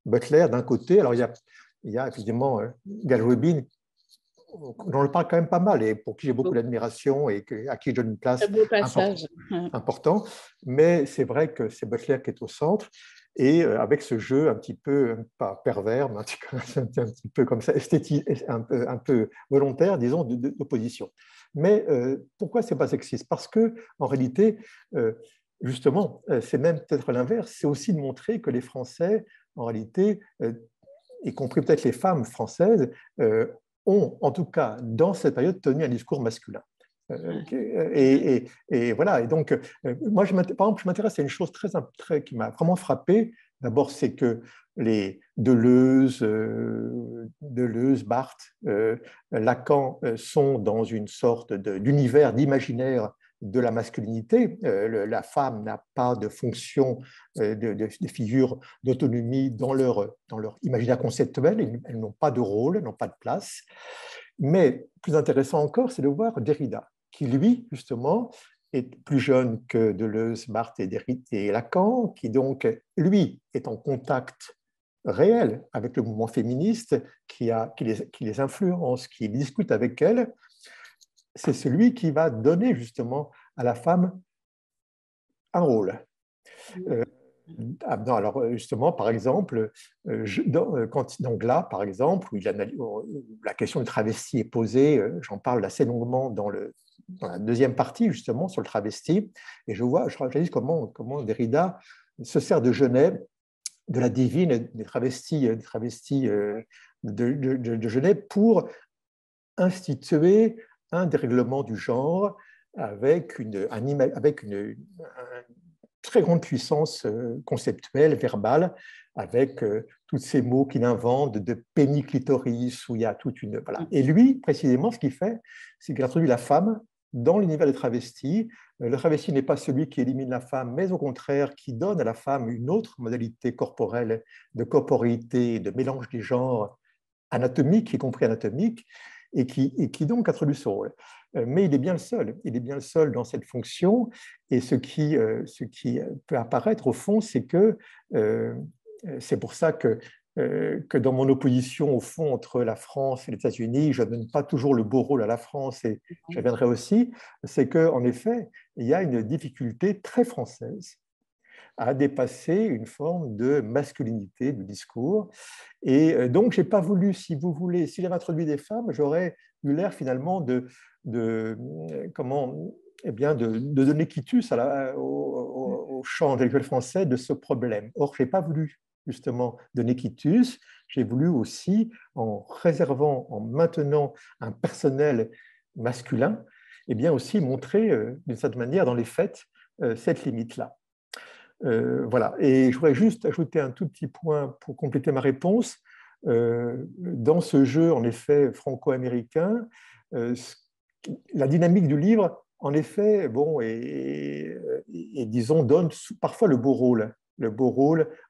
Butler d'un côté, alors il y a évidemment Gal Rubin, dont je parle quand même pas mal et pour qui j'ai beaucoup d'admiration et à qui je donne une place importante. Mais c'est vrai que c'est Butler qui est au centre et avec ce jeu un petit peu, pas pervers, mais un petit peu comme ça, esthétique, un peu volontaire, disons, d'opposition. Mais pourquoi ce n'est pas sexiste? Parce qu'en réalité, justement, c'est même peut-être l'inverse, c'est aussi de montrer que les Français, en réalité, y compris peut-être les femmes françaises, ont, en tout cas, dans cette période, tenu un discours masculin. Et voilà. Et donc, moi, par exemple, je m'intéresse à une chose qui m'a vraiment frappé. D'abord, c'est que les Deleuze, Barthes, Lacan sont dans une sorte d'univers, d'imaginaire de la masculinité. La femme n'a pas de fonction, de figure d'autonomie dans leur imaginaire conceptuel. Elles n'ont pas de rôle, elles n'ont pas de place. Mais plus intéressant encore, c'est de voir Derrida, qui lui, justement, est plus jeune que Deleuze, Barthes et Lacan, qui donc, lui, est en contact réel avec le mouvement féministe, qui les influence, qui discute avec elles. C'est celui qui va donner justement à la femme un rôle. Alors justement, par exemple, donc là, par exemple, où la question du travesti est posée, j'en parle assez longuement dans la deuxième partie, justement, sur le travesti, et je réalise comment Derrida se sert de Genève, de la divine, des travestis de Genève pour instituer un dérèglement du genre avec une très grande puissance conceptuelle, verbale, avec tous ces mots qu'il invente de péniclitoris, où il y a toute une... Voilà. Et lui, précisément, ce qu'il fait, c'est qu'il introduit la femme dans l'univers des travestis. Le travesti n'est pas celui qui élimine la femme, mais au contraire, qui donne à la femme une autre modalité corporelle, de corporéité, de mélange des genres anatomiques, y compris anatomiques, et qui donc introduit ce rôle. Mais il est bien le seul dans cette fonction, et ce qui peut apparaître au fond, c'est que c'est pour ça que que dans mon opposition, au fond, entre la France et les États-Unis, je ne donne pas toujours le beau rôle à la France, et j'y reviendrai aussi, c'est qu'en effet, il y a une difficulté très française à dépasser une forme de masculinité du discours. Et donc, je n'ai pas voulu, si vous voulez, si j'avais introduit des femmes, j'aurais eu l'air finalement eh bien, de donner quitus au champ intellectuel français de ce problème. Or, je n'ai pas voulu justement donner quitus, j'ai voulu aussi, en réservant, en maintenant un personnel masculin, eh bien aussi montrer d'une certaine manière dans les faits cette limite-là. Voilà. Et je voudrais juste ajouter un tout petit point pour compléter ma réponse. Dans ce jeu, en effet, franco-américain, la dynamique du livre, en effet, bon, et disons, donne parfois le beau rôle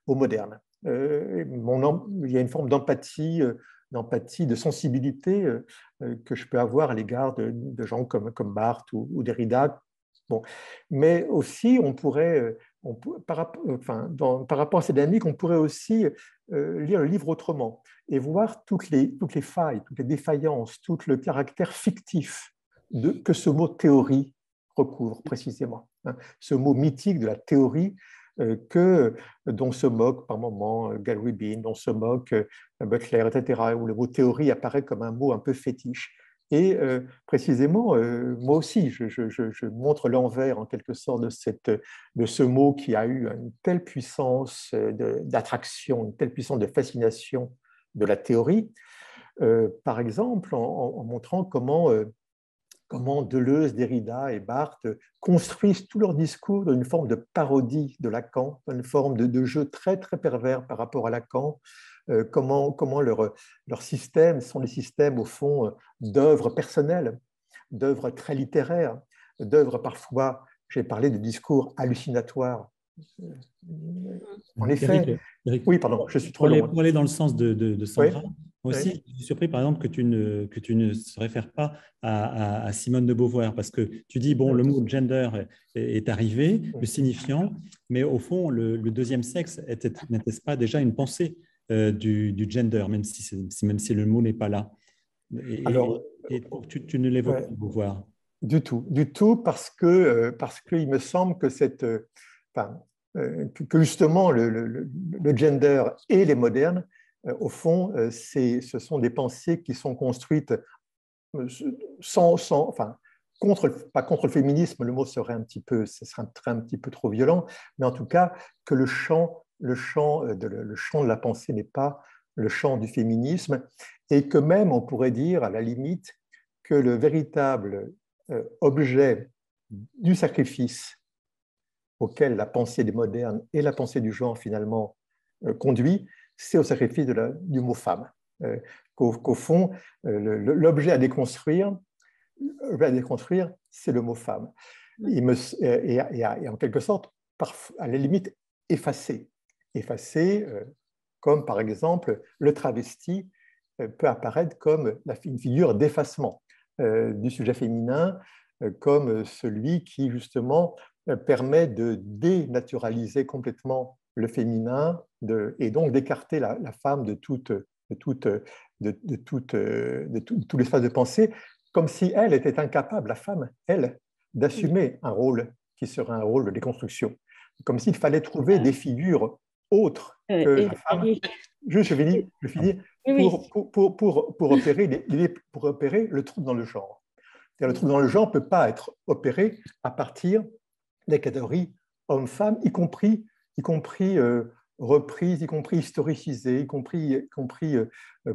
au moderne. Il y a une forme d'empathie, de sensibilité que je peux avoir à l'égard de gens comme Barthes ou Derrida. Bon. Mais aussi, par rapport à ces dynamiques, on pourrait aussi lire le livre autrement et voir toutes les failles, toutes les défaillances, tout le caractère fictif que ce mot théorie recouvre précisément. Ce mot mythique de la théorie dont se moque par moments Galwibin, dont se moque Butler, etc., où le mot théorie apparaît comme un mot un peu fétiche. Et précisément, moi aussi, je montre l'envers en quelque sorte de ce mot qui a eu une telle puissance d'attraction, une telle puissance de fascination de la théorie. Par exemple, en montrant comment Deleuze, Derrida et Barthes construisent tout leur discours dans une forme de parodie de Lacan, dans une forme de jeu très, très pervers par rapport à Lacan, comment leurs systèmes sont des systèmes, au fond, d'œuvres personnelles, d'œuvres très littéraires, d'œuvres parfois, j'ai parlé de discours hallucinatoires. En effet, Éric, oui, pardon, je suis trop loin. Pour aller dans le sens de Sandra, Oui. moi aussi, je suis surpris, par exemple, que tu ne se réfères pas à Simone de Beauvoir, parce que tu dis, bon, le mot gender est arrivé, le signifiant, mais au fond, le deuxième sexe n'était-ce pas déjà une pensée du gender, même si le mot n'est pas là. Alors, tu ne l'évoques pas, Beauvoir. Du tout, parce qu'il me semble que que justement le gender et les modernes, au fond, ce sont des pensées qui sont construites pas contre le féminisme, le mot serait un petit peu trop violent, mais en tout cas que le champ de la pensée n'est pas le champ du féminisme, et que même on pourrait dire à la limite que le véritable objet du sacrifice auquel la pensée des modernes et la pensée du genre finalement conduit, c'est au sacrifice du mot femme. Qu'au fond, l'objet à déconstruire, c'est le mot femme. Et en quelque sorte, à la limite, effacé, comme par exemple le travesti peut apparaître comme une figure d'effacement du sujet féminin, comme celui qui justement permet de dénaturaliser complètement le féminin et donc d'écarter la femme de tout l'espace de pensée, comme si elle était incapable, la femme, elle, d'assumer un rôle qui serait un rôle de déconstruction. Comme s'il fallait trouver des figures autres que la femme. Je finis pour opérer le trouble dans le genre. Le trouble dans le genre ne peut pas être opéré à partir des catégories hommes-femmes, y compris reprises, y compris historicisées, y compris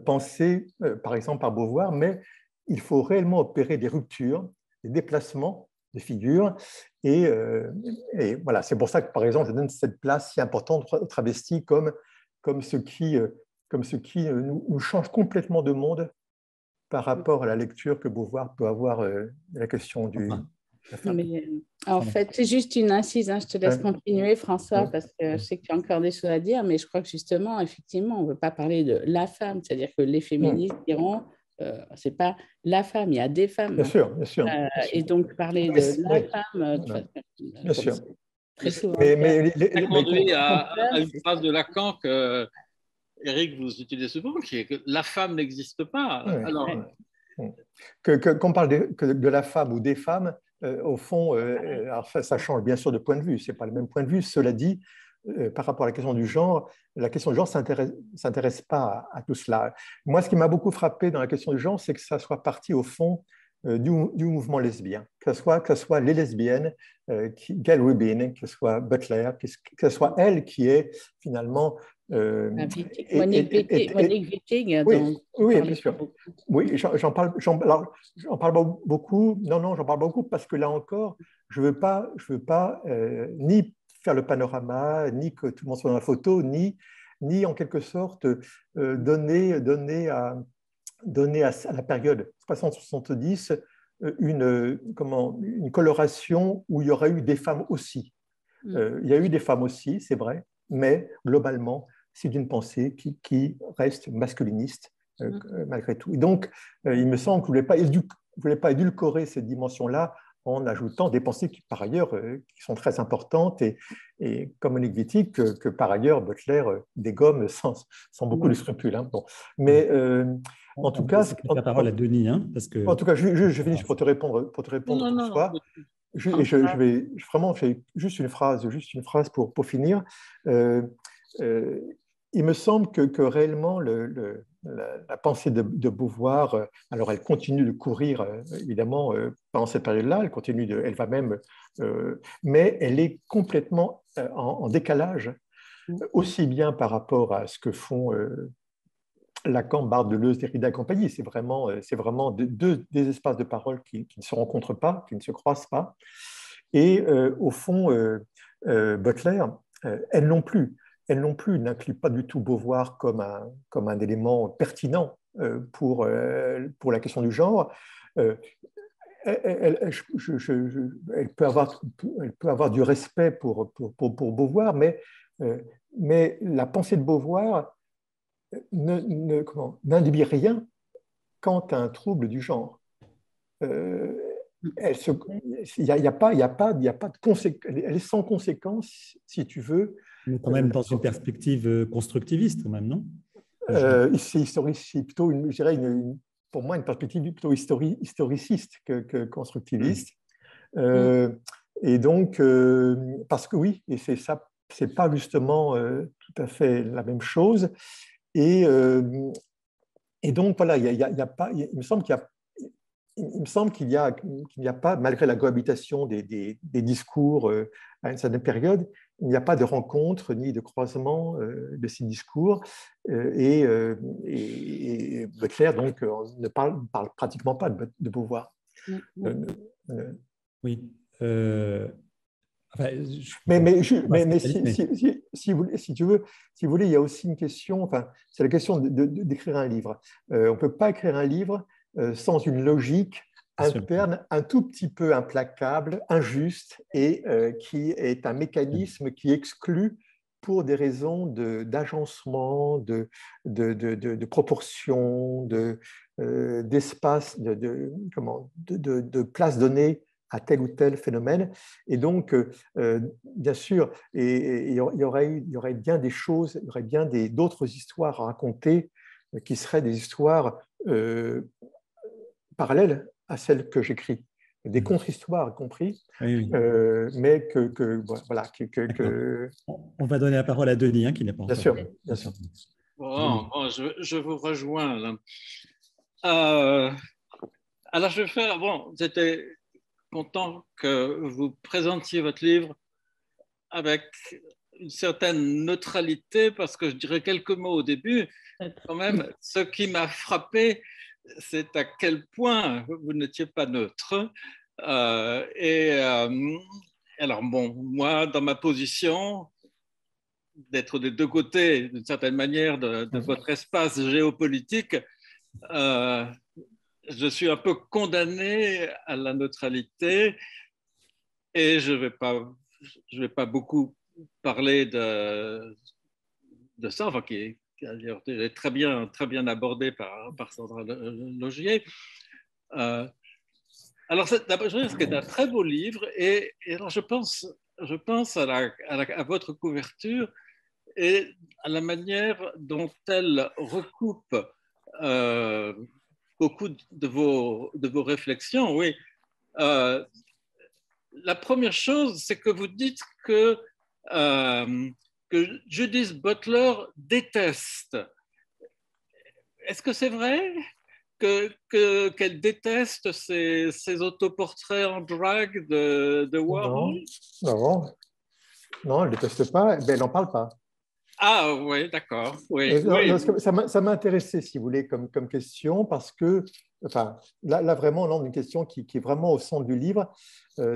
pensées, par exemple, par Beauvoir, mais il faut réellement opérer des ruptures, des déplacements de figures. Et voilà, c'est pour ça que, par exemple, je donne cette place si importante aux travestis comme ce qui nous change complètement de monde par rapport à la lecture que Beauvoir peut avoir de la question du... Mais, en fait, c'est juste une incise, hein. Je te laisse continuer, François, parce que je sais que tu as encore des choses à dire, mais je crois que justement, effectivement, on ne veut pas parler de la femme, c'est-à-dire que les féministes diront, c'est pas la femme, il y a des femmes. Bien sûr. Et donc, parler de la femme, bien sûr. Très souvent. Ça conduit à une phrase de Lacan que Éric, vous utilisez souvent, qui est que la femme n'existe pas. Ouais, Alors, qu'on parle de la femme ou des femmes, au fond, alors ça change bien sûr de point de vue, ce n'est pas le même point de vue. Cela dit, par rapport à la question du genre ne s'intéresse pas à tout cela. Moi, ce qui m'a beaucoup frappé dans la question du genre, c'est que ça soit parti au fond du mouvement lesbien, que ce soit les lesbiennes, Gail Rubin, que ce soit Butler, que ce soit elle qui est finalement... Monique Wittig, oui, oui, bien sûr. Oui, j'en parle beaucoup. Non, j'en parle beaucoup parce que là encore, je veux pas ni faire le panorama, ni que tout le monde soit dans la photo, ni en quelque sorte donner à la période 60-70 une coloration où il y aurait eu des femmes aussi. Il y a eu des femmes aussi, c'est vrai, mais globalement, c'est une pensée qui reste masculiniste malgré tout. Et donc, il me semble que vous ne voulez pas édulcorer cette dimension-là en ajoutant des pensées qui, par ailleurs, qui sont très importantes et comme Monique Wittig, que par ailleurs, Butler dégomme sans beaucoup de scrupules. Hein. Bon. Mais en tout cas... La parole à Denis, hein, parce que... En tout cas, je finis pour te répondre François. Je vais vraiment faire juste une phrase pour finir. Il me semble que réellement la pensée de Beauvoir, alors elle continue de courir évidemment pendant cette période-là, elle va même, mais elle est complètement en décalage, aussi bien par rapport à ce que font Lacan, Barthes, Deleuze, Derrida et compagnie. C'est vraiment des espaces de parole qui ne se rencontrent pas, qui ne se croisent pas. Et au fond, Butler, elle non plus n'inclut pas du tout Beauvoir comme un élément pertinent pour la question du genre. Elle peut avoir du respect pour Beauvoir, mais la pensée de Beauvoir n'induit rien quant à un trouble du genre. Il n'y a pas de conséquence, elle est sans conséquence, si tu veux. Mais quand même dans une perspective constructiviste, quand même, non? C'est plutôt, je dirais, pour moi, une perspective plutôt historiciste que constructiviste. Et donc, parce que oui, et c'est ça, c'est pas justement tout à fait la même chose. Et donc, voilà, il me semble qu'il n'y a pas, malgré la cohabitation des discours à une certaine période, il n'y a pas de rencontre ni de croisement de ces discours. Et Butler, donc, ne parle pratiquement pas de Beauvoir. Oui. Si tu veux, il y a aussi une question, c'est la question d'écrire un livre. On ne peut pas écrire un livre sans une logique interne un tout petit peu implacable, injuste, et qui est un mécanisme qui exclut pour des raisons d'agencement, de proportion, d'espace, de place donnée à tel ou tel phénomène. Et donc, bien sûr, il y aurait bien des choses, il y aurait bien d'autres histoires à raconter qui seraient des histoires parallèles à celles que j'écris, des contre-histoires compris, oui. mais voilà. On va donner la parole à Denis, qui n'est pas bien sûr, bien sûr. Bon, je vous rejoins là. Alors, je vais faire. Bon, j'étais content que vous présentiez votre livre avec une certaine neutralité, parce que je dirais quelques mots au début. Quand même, ce qui m'a frappé, c'est à quel point vous n'étiez pas neutre. Alors, bon, moi, dans ma position, d'être des deux côtés, d'une certaine manière, de votre espace géopolitique, je suis un peu condamné à la neutralité et je vais pas beaucoup parler de ça, qui est très bien abordé par Sandra Logier. Alors, d'abord, je pense que c'est un très beau livre et alors je pense à votre couverture et à la manière dont elle recoupe beaucoup de vos réflexions. Oui. La première chose, c'est que vous dites que Judith Butler déteste. Est-ce que c'est vrai qu'elle déteste ces autoportraits en drag de Warhol? Non, non, elle ne déteste pas, mais elle n'en parle pas. Ah oui, d'accord. Oui, oui. Ça m'a intéressé, si vous voulez, comme question, parce que, enfin, là vraiment, on a une question qui est vraiment au centre du livre.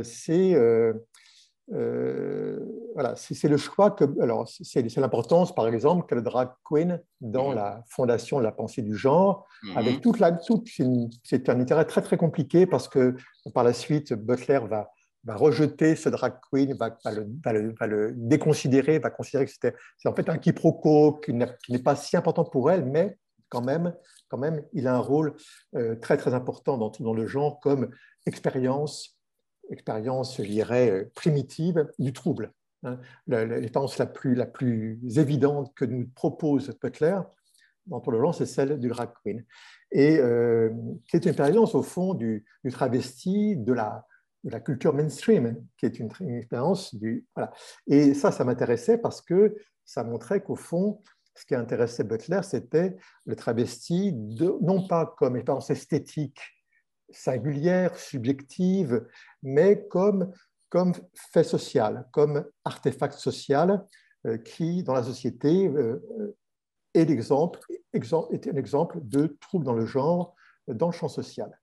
C'est voilà, c'est le choix que, alors, c'est l'importance, par exemple, que le drag queen dans la fondation de la pensée du genre, avec c'est un intérêt très très compliqué parce que par la suite, Butler va rejeter ce drag queen, va le déconsidérer, va considérer que c'est en fait un quiproquo qui n'est pas si important pour elle, mais quand même, il a un rôle très très important dans le genre comme expérience, je dirais, primitive du trouble. L'expérience la plus évidente que nous propose Butler dans tout le genre, c'est celle du drag queen. Et qui est une expérience, au fond, du travesti, de la culture mainstream, qui est une expérience du... Voilà. Et ça m'intéressait parce que ça montrait qu'au fond, ce qui intéressait Butler, c'était le travesti, non pas comme expérience esthétique singulière, subjective, mais comme fait social, comme artefact social qui, dans la société, est un exemple de trouble dans le genre, dans le champ social.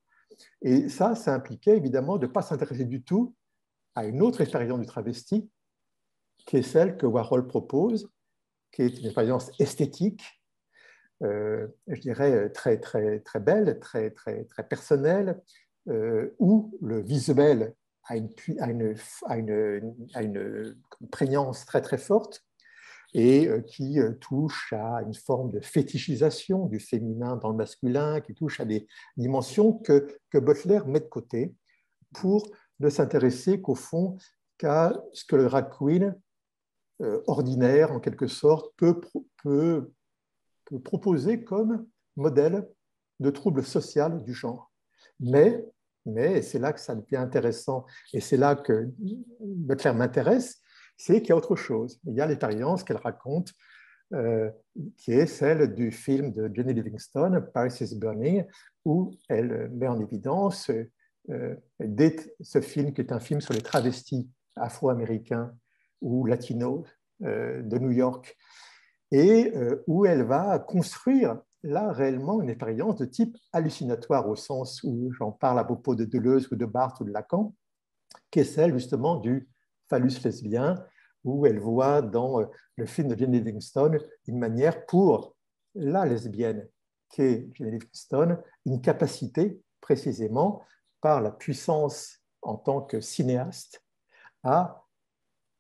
Et ça impliquait évidemment de ne pas s'intéresser du tout à une autre expérience du travesti, qui est celle que Warhol propose, qui est une expérience esthétique, je dirais très, très, très belle, très, très, très personnelle, où le visuel a une prégnance très, très forte et qui touche à une forme de fétichisation du féminin dans le masculin, qui touche à des dimensions que Butler met de côté pour ne s'intéresser qu'au fond qu'à ce que le drag queen ordinaire, en quelque sorte, peut proposer comme modèle de trouble social du genre. Mais c'est là que ça devient intéressant, et c'est là que Butler m'intéresse, c'est qu'il y a autre chose. Il y a l'expérience qu'elle raconte, qui est celle du film de Jenny Livingston, Paris is Burning, où elle met en évidence ce film qui est un film sur les travestis afro-américains ou latinos de New York, et où elle va construire là réellement une expérience de type hallucinatoire, au sens où j'en parle à propos de Deleuze ou de Barthes ou de Lacan, qui est celle justement du phallus lesbien, où elle voit dans le film de Jenny Livingston une manière pour la lesbienne qu'est Jenny Livingston, une capacité précisément par la puissance en tant que cinéaste à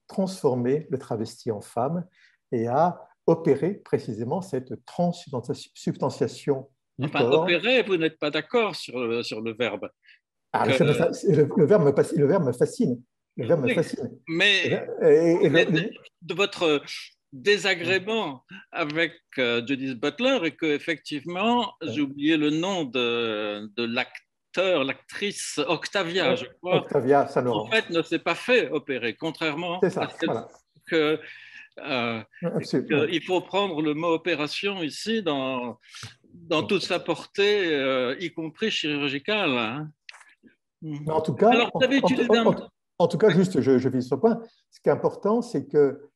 transformer le travesti en femme et à opérer précisément cette transsubstantiation du corps. Opérer, vous n'êtes pas d'accord sur le verbe. Le verbe me fascine. Le verbe me fascine. Mais de votre désagrément avec Judith Butler est qu'effectivement, j'ai oublié le nom de l'actrice Octavia, je crois. Octavia Sanoran. En fait, ne s'est pas fait opérer, contrairement à celle que il faut prendre le mot opération ici dans toute sa portée, y compris chirurgicale. Hein. Mais en tout cas, alors, vous avez utilisé en tout cas, juste, je vis ce point. Ce qui est important, c'est que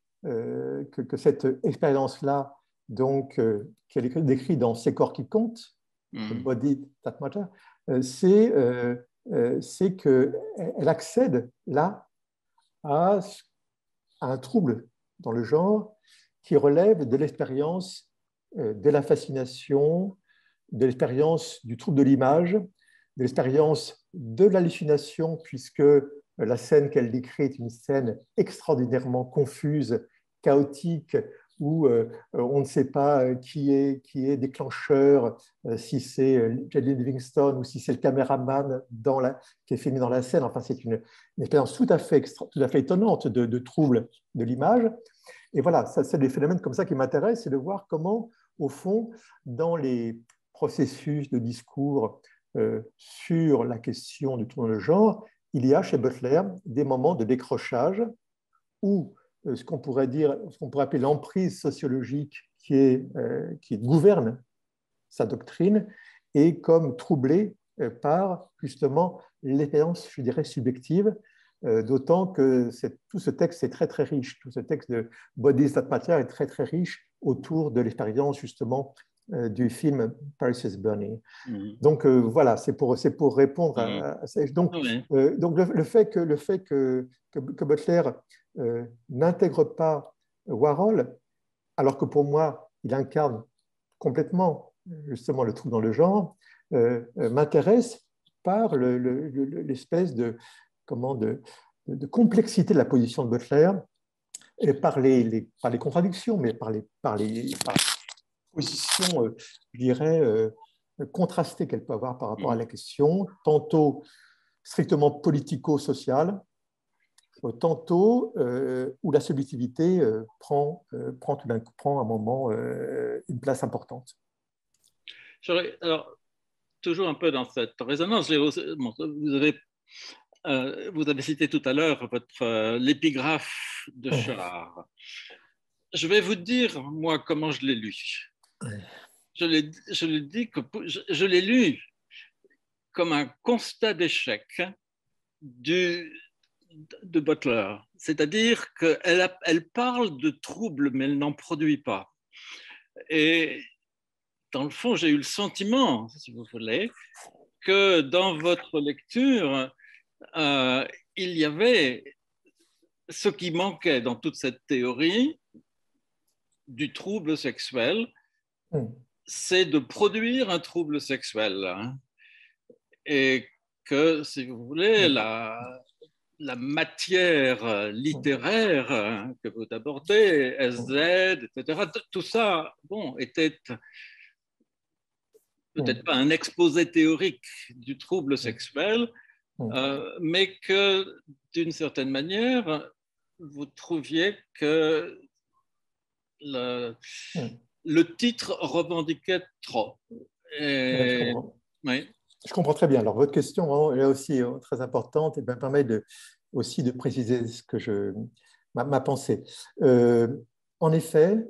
cette expérience-là, donc, qu'elle est décrite dans Ces corps qui comptent, The Body That Matter, c'est qu'elle accède là à un trouble dans le genre qui relève de l'expérience de la fascination, de l'expérience du trouble de l'image, de l'expérience de l'hallucination, puisque la scène qu'elle décrit est une scène extraordinairement confuse, chaotique, où on ne sait pas qui est déclencheur, si c'est Jenny Livingston ou si c'est le caméraman qui est filmé dans la scène. Enfin, c'est une expérience tout à fait étonnante de trouble de l'image. Et voilà, ça, c'est des phénomènes comme ça qui m'intéressent, c'est de voir comment, au fond, dans les processus de discours sur la question du tournant de genre, il y a chez Butler des moments de décrochage où ce qu'on pourrait dire, ce qu'on pourrait appeler l'emprise sociologique qui gouverne sa doctrine est comme troublée par justement l'expérience, je dirais, subjective, d'autant que tout ce texte est très très riche, tout ce texte de Bodies That Matter est très très riche autour de l'expérience justement du film Paris is Burning. Donc voilà, c'est pour répondre à ça. Donc, donc le fait que Butler n'intègre pas Warhol, alors que pour moi, il incarne complètement justement le trou dans le genre, m'intéresse par l'espèce de complexité de la position de Butler et par les contradictions, mais par les positions, je dirais, contrastées qu'elle peut avoir par rapport à la question, tantôt strictement politico-sociale, tantôt où la subjectivité prend un moment une place importante. Alors, toujours un peu dans cette résonance, vous avez cité tout à l'heure l'épigraphe de Char. Je vais vous dire, moi, comment je l'ai lu. Je l'ai lu comme un constat d'échec de Butler. C'est-à-dire qu'elle parle de troubles, mais elle n'en produit pas. Et dans le fond, j'ai eu le sentiment, si vous voulez, que dans votre lecture, il y avait ce qui manquait dans toute cette théorie du trouble sexuel, c'est de produire un trouble sexuel. Et que, si vous voulez, la matière littéraire que vous abordez, SZ, etc., tout ça, bon, était peut-être pas un exposé théorique du trouble sexuel, mais que, d'une certaine manière, vous trouviez que le titre revendiquait trop. Et, oui. Je comprends très bien. Alors, votre question est aussi très importante et me permet aussi de préciser ma pensée. En effet,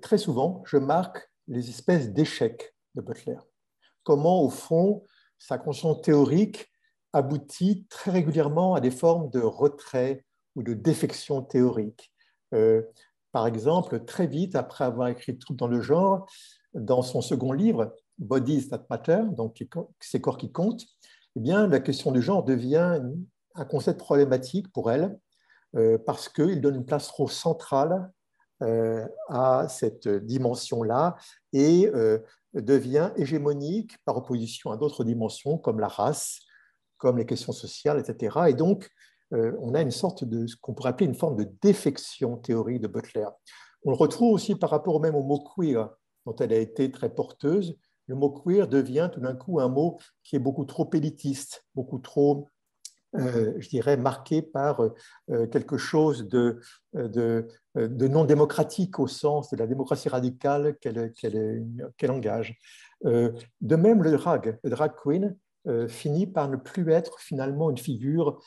très souvent, je marque les espèces d'échecs de Butler. Comment, au fond, sa construction théorique aboutit très régulièrement à des formes de retrait ou de défection théorique. Par exemple, très vite, après avoir écrit Trouble dans le genre, dans son second livre, Bodies That Matter, donc ces corps qui comptent, eh bien, la question du genre devient un concept problématique pour elle, parce qu'il donne une place trop centrale à cette dimension-là et devient hégémonique par opposition à d'autres dimensions comme la race, comme les questions sociales, etc. Et donc, on a une sorte de ce qu'on pourrait appeler une forme de défection théorique de Butler. On le retrouve aussi par rapport même au mot queer, dont elle a été très porteuse. Le mot queer devient tout d'un coup un mot qui est beaucoup trop élitiste, beaucoup trop, je dirais, marqué par quelque chose de non démocratique au sens de la démocratie radicale qu'elle engage. De même, le drag queen, finit par ne plus être finalement une figure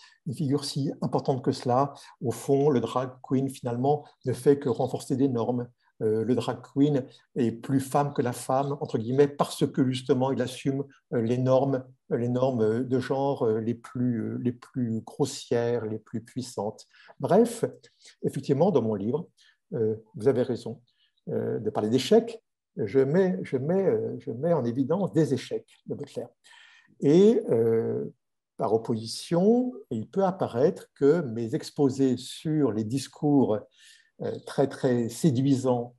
si importante que cela. Au fond, le drag queen finalement ne fait que renforcer des normes. Le drag queen est plus femme que la femme, entre guillemets, parce que justement il assume les normes de genre les plus grossières, les plus puissantes. Bref, effectivement, dans mon livre, vous avez raison de parler d'échecs. Je mets en évidence des échecs de Butler. Et par opposition, il peut apparaître que mes exposés sur les discours très, très séduisants,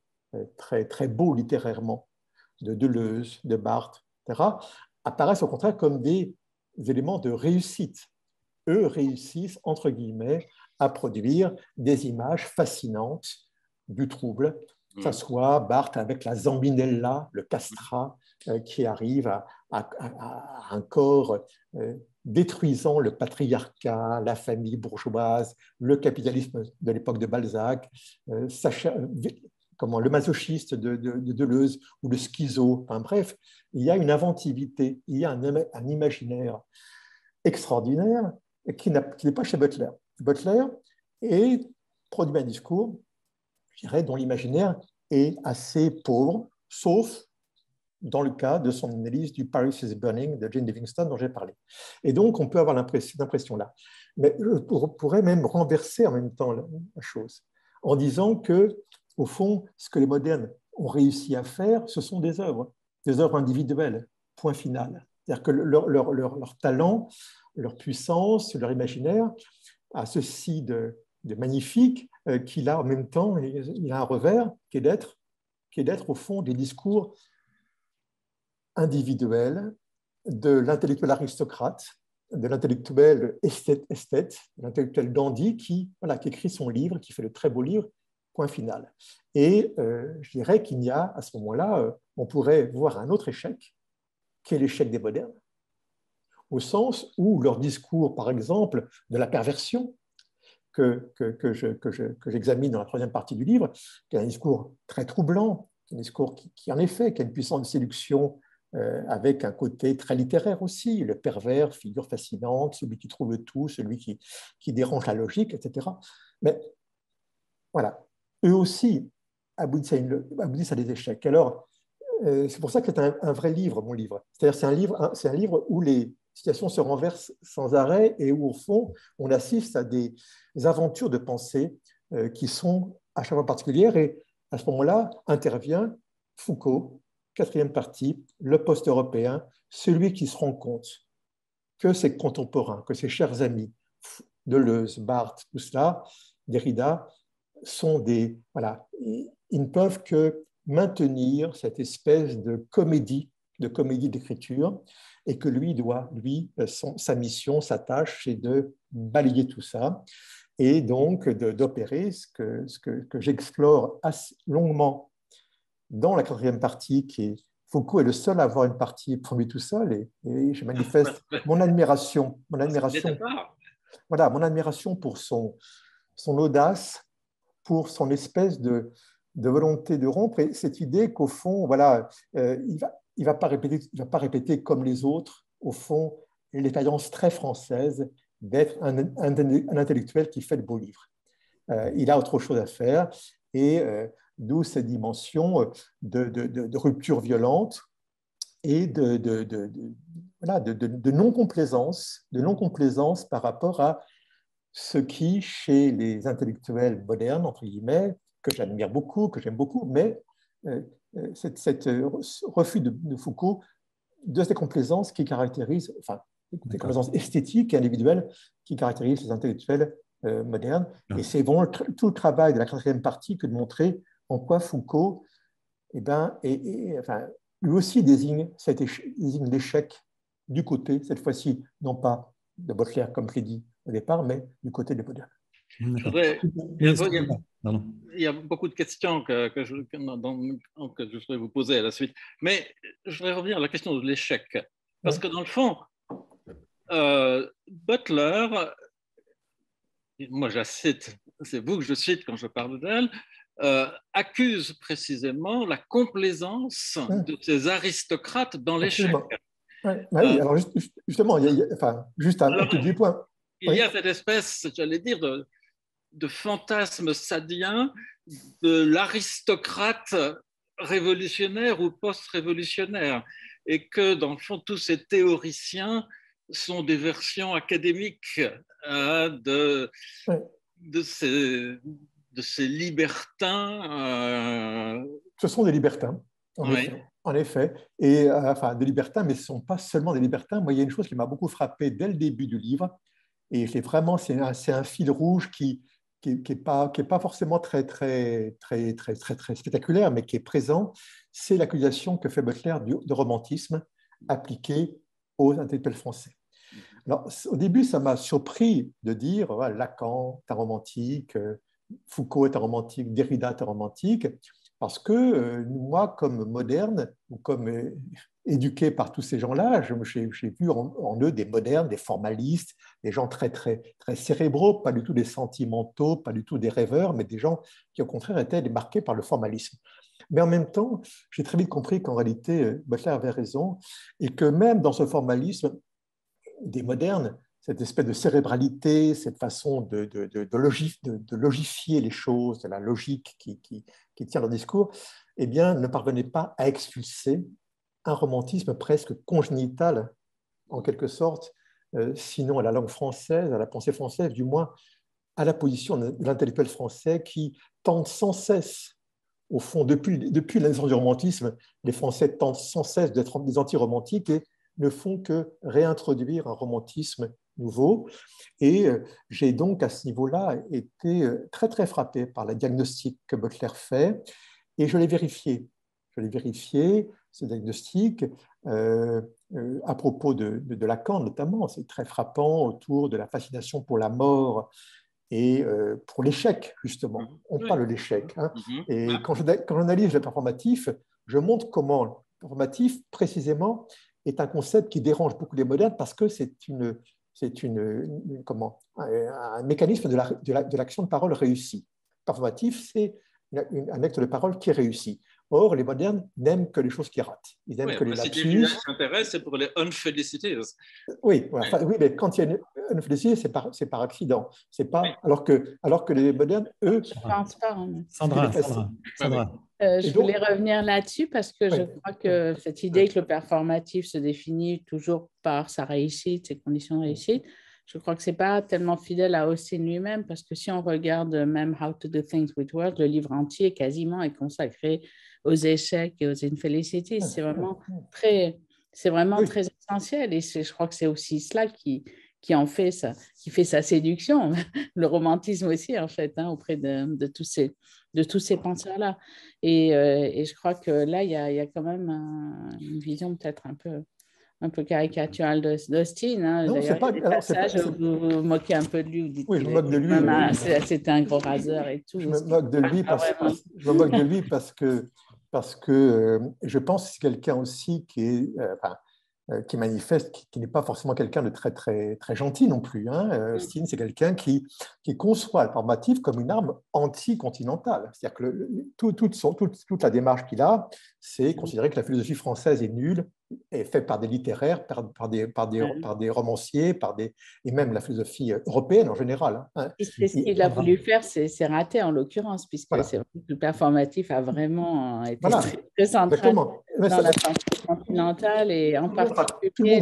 très, très beaux littérairement, de Deleuze, de Barthes, etc., apparaissent au contraire comme des éléments de réussite. Eux réussissent, entre guillemets, à produire des images fascinantes du trouble, que ce soit Barthes avec la Zambinella, le castrat, qui arrive à un corps détruisant le patriarcat, la famille bourgeoise, le capitalisme de l'époque de Balzac, le masochiste de Deleuze ou le schizo. Enfin, bref, il y a une inventivité, il y a un imaginaire extraordinaire qui n'est pas chez Butler. Butler produit un discours, je dirais, dont l'imaginaire est assez pauvre, sauf dans le cas de son analyse du Paris is Burning de Jane Livingston dont j'ai parlé. Et donc, on peut avoir cette impression-là. Mais je pourrais même renverser en même temps la chose en disant que, au fond, ce que les modernes ont réussi à faire, ce sont des œuvres individuelles, point final. C'est-à-dire que leur talent, leur puissance, leur imaginaire a ceci de magnifique qu'il a en même temps, il a un revers qui est d'être au fond des discours individuel de l'intellectuel aristocrate, de l'intellectuel esthète, de l'intellectuel dandy qui écrit son livre, qui fait de très beaux livres, point final. Et je dirais qu'il y a, à ce moment-là, on pourrait voir un autre échec, qui est l'échec des modernes, au sens où leur discours, par exemple, de la perversion, que j'examine dans la troisième partie du livre, qui est un discours très troublant, un discours qui en effet, qui a une puissance de séduction avec un côté très littéraire aussi, le pervers, figure fascinante, celui qui trouve tout, celui qui dérange la logique, etc. Mais voilà, eux aussi aboutissent à des échecs. Alors, c'est pour ça que c'est un vrai livre, mon livre. C'est-à-dire c'est un livre où les situations se renversent sans arrêt et où, au fond, on assiste à des aventures de pensée qui sont à chaque fois particulières. Et à ce moment-là, intervient Foucault, quatrième partie, le post-européen, celui qui se rend compte que ses contemporains, que ses chers amis, Deleuze, Barthes, tout cela, Derrida, sont des... Voilà, ils ne peuvent que maintenir cette espèce de comédie d'écriture, et que lui, sa mission, sa tâche, c'est de balayer tout ça, et donc d'opérer ce que j'explore assez longuement dans la quatrième partie, Foucault est le seul à avoir une partie pour lui tout seul, et je manifeste mon admiration pour son audace, pour son espèce de volonté de rompre, et cette idée qu'au fond, il va pas répéter comme les autres, au fond, l'expérience très française d'être un intellectuel qui fait de beaux livres. Il a autre chose à faire, et d'où cette dimension de rupture violente et de non-complaisance par rapport à ce qui, chez les intellectuels modernes, entre guillemets, que j'admire beaucoup, que j'aime beaucoup, mais cet refus de Foucault de ces complaisances qui caractérisent, des complaisances esthétiques et individuelles qui caractérisent les intellectuels modernes. Et c'est vraiment tout le travail de la quatrième partie que de montrer en quoi Foucault, lui aussi désigne l'échec du côté, cette fois-ci, non pas de Baudelaire, comme je l'ai dit au départ, mais du côté des modernes. Il y a beaucoup de questions que je voudrais vous poser à la suite. Mais je voudrais revenir à la question de l'échec. Parce que dans le fond, Butler, moi je la cite, c'est vous que je cite quand je parle d'elle, accuse précisément la complaisance de ces aristocrates dans l'échec. Oui, alors justement, juste un petit point. Il y a cette espèce, j'allais dire, de fantasme sadien de l'aristocrate révolutionnaire ou post-révolutionnaire, et que dans le fond, tous ces théoriciens sont des versions académiques de ces libertins. Ce sont des libertins, en effet. Et des libertins, mais ce ne sont pas seulement des libertins. Moi, il y a une chose qui m'a beaucoup frappé dès le début du livre, et c'est un fil rouge qui n'est pas forcément très spectaculaire, mais qui est présent, c'est l'accusation que fait Butler de romantisme appliqué aux intellectuels français. Alors, au début, ça m'a surpris de dire Lacan est un romantique, Foucault est un romantique, Derrida est un romantique. parce que moi, comme moderne, ou comme éduqué par tous ces gens-là, j'ai vu en eux des modernes, des formalistes, des gens très, très, très cérébraux, pas du tout des sentimentaux, pas du tout des rêveurs, mais des gens qui, au contraire, étaient marqués par le formalisme. Mais en même temps, j'ai très vite compris qu'en réalité, Butler avait raison, et que même dans ce formalisme des modernes, cette espèce de cérébralité, cette façon de logifier les choses, de la logique qui tient leur discours, eh bien, ne parvenait pas à expulser un romantisme presque congénital, en quelque sorte, sinon à la langue française, à la pensée française, du moins à la position de l'intellectuel français qui tente sans cesse, au fond, depuis la naissance du romantisme, les Français tentent sans cesse d'être des anti-romantiques et ne font que réintroduire un romantisme nouveau. Et j'ai donc à ce niveau-là été très, très frappé par le diagnostic que Butler fait et je l'ai vérifié. Je l'ai vérifié, ce diagnostic, à propos de Lacan notamment. C'est très frappant autour de la fascination pour la mort et pour l'échec, justement. On parle de l'échec. Hein. Et quand j'analyse le performatif, je montre comment le performatif, précisément, est un concept qui dérange beaucoup les modernes parce que c'est un mécanisme de l'action de parole réussie. Performatif, c'est un acte de parole qui est réussi. Or, les modernes n'aiment que les choses qui ratent. Ils n'aiment que les lapsus. Ce qui intéresse, c'est pour les unfelicities. Oui, oui, mais quand il y a une félicité, c'est par accident. C'est pas, alors que les modernes, eux... Je ne pense pas. Sandra. Je voulais revenir là-dessus parce que je crois que cette idée que le performatif se définit toujours par sa réussite, ses conditions de réussite, je crois que ce n'est pas tellement fidèle à Austin lui-même parce que si on regarde même How to Do Things with Words, le livre entier quasiment est consacré aux échecs et aux infelicities. C'est vraiment très essentiel et je crois que c'est aussi cela qui fait sa séduction, le romantisme aussi en fait, hein, auprès de tous ces penseurs-là. Et je crois que là, il y a quand même une vision peut-être un peu caricaturale d'Austin. Hein. D'ailleurs, il y a des passages où vous vous moquez un peu de lui. Vous dites oui, je me moque de lui. C'était un gros raseur et tout. Je me moque de lui parce que je pense que c'est quelqu'un aussi qui manifeste, qui n'est pas forcément quelqu'un de très, très, très gentil non plus. Hein. Austin, c'est quelqu'un qui conçoit le performatif comme une arme anti-continentale. C'est-à-dire que toute la démarche qu'il a, c'est considérer que la philosophie française est nulle, est faite par des littéraires, par des romanciers, et même la philosophie européenne en général. Hein. C'est ce qu'il a voulu faire, c'est raté en l'occurrence, puisque c'est vrai que le performatif a vraiment été très central dans la pensée continentale et en particulier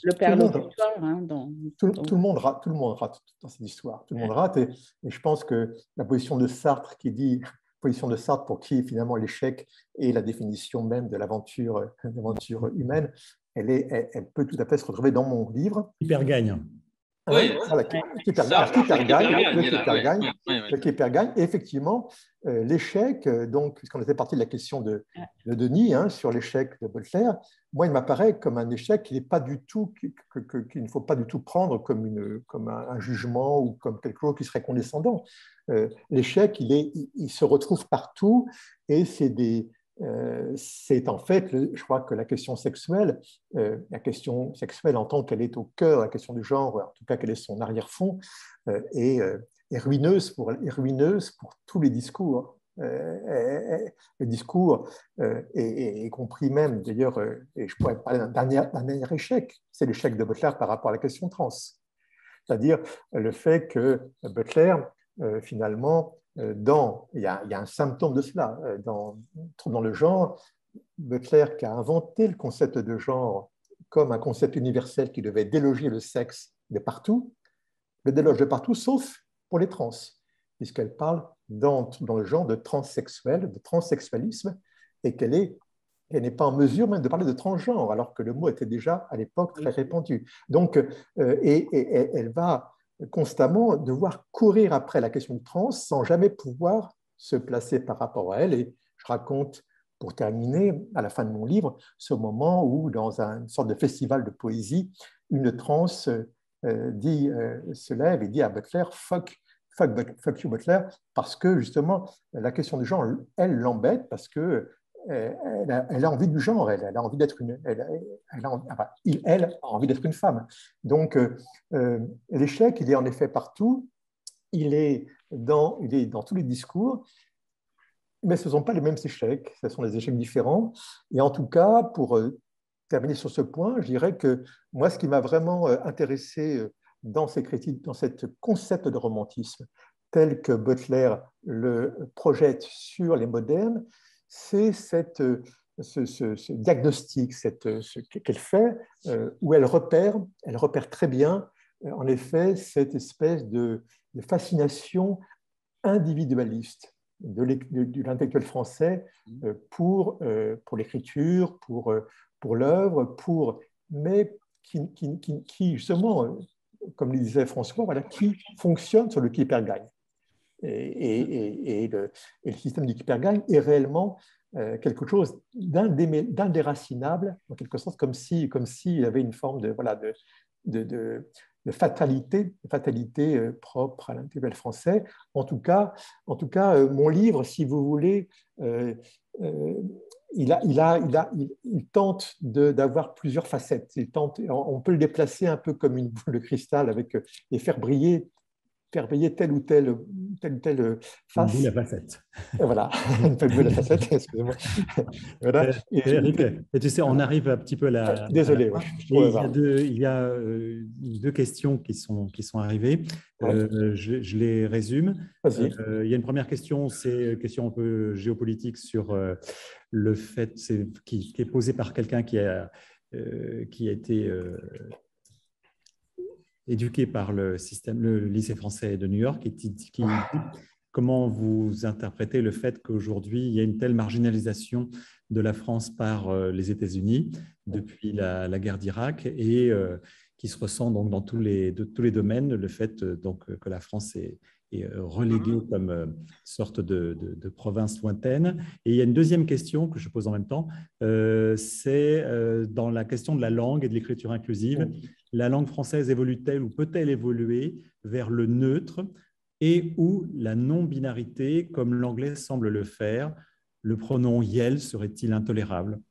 le perlocutoire. Tout le monde rate dans cette histoire. Tout le monde rate et je pense que la position de Sartre pour qui finalement l'échec est la définition même de l'aventure humaine, elle peut tout à fait se retrouver dans mon livre. Hypergagne. Oui, le Kippergagne. Et effectivement, l'échec, donc, puisqu'on était parti de la question de Denis sur l'échec de Butler, moi, il m'apparaît comme un échec qu'il ne faut pas du tout prendre comme un jugement ou comme quelque chose qui serait condescendant. L'échec, il se retrouve partout et c'est en fait, je crois que la question sexuelle en tant qu'elle est au cœur, la question du genre, en tout cas qu'elle est son arrière-fond, est ruineuse pour tous les discours. Le discours, y compris même d'ailleurs, et je pourrais parler d'un dernier échec, c'est l'échec de Butler par rapport à la question trans. C'est-à-dire le fait que Butler, finalement, il y a un symptôme de cela. Dans le genre, Butler qui a inventé le concept de genre comme un concept universel qui devait déloger le sexe de partout, le déloge de partout sauf pour les trans, puisqu'elle parle dans le genre de transsexuel, de transsexualisme, et qu'elle n'est pas en mesure même de parler de transgenre, alors que le mot était déjà à l'époque très répandu. Donc, elle va constamment devoir courir après la question de trans sans jamais pouvoir se placer par rapport à elle. Et je raconte, pour terminer, à la fin de mon livre, ce moment où, dans une sorte de festival de poésie, une trans se lève et dit à Butler « fuck fuck you Butler, parce que justement, la question du genre, elle l'embête parce que elle a envie du genre, elle a envie d'être elle a envie d'être une femme. Donc, l'échec, il est en effet partout, il est dans tous les discours, mais ce ne sont pas les mêmes échecs, ce sont des échecs différents. Et en tout cas, pour terminer sur ce point, je dirais que moi, ce qui m'a vraiment intéressé dans ces critiques, dans ce concept de romantisme tel que Butler le projette sur les modernes, c'est ce diagnostic qu'elle fait, où elle repère très bien, en effet, cette espèce de fascination individualiste de l'intellectuel français pour l'écriture, pour l'œuvre, mais qui justement, comme le disait François, voilà, qui fonctionne sur le qui perd gagne. Et le système du qui perd gagne est réellement quelque chose d'indéracinable, en quelque sorte, comme s'il y avait une forme de fatalité propre à l'intellectuel français. En tout cas, mon livre, si vous voulez, il tente d'avoir plusieurs facettes. On peut le déplacer un peu comme une boule de cristal et faire briller telle ou telle face. Une boule à facettes. Voilà, une boule à facettes, excusez-moi. Voilà. Eric, et tu sais, on arrive un petit peu à la Désolé, fin. ouais, Il y a deux questions qui sont arrivées. Ouais. Je les résume. Vas-y. Il y a une première question, c'est une question un peu géopolitique sur le fait, qui est posée par quelqu'un qui a été éduqué par le lycée français de New York, qui dit comment vous interprétez le fait qu'aujourd'hui, il y a une telle marginalisation de la France par les États-Unis depuis la guerre d'Irak et qui se ressent donc dans tous les domaines, le fait donc, que la France est reléguée comme sorte de province lointaine. Et il y a une deuxième question que je pose en même temps, c'est dans la question de la langue et de l'écriture inclusive. La langue française évolue-t-elle ou peut-elle évoluer vers le neutre et ou la non-binarité, comme l'anglais semble le faire? Le pronom « yel » serait-il intolérable?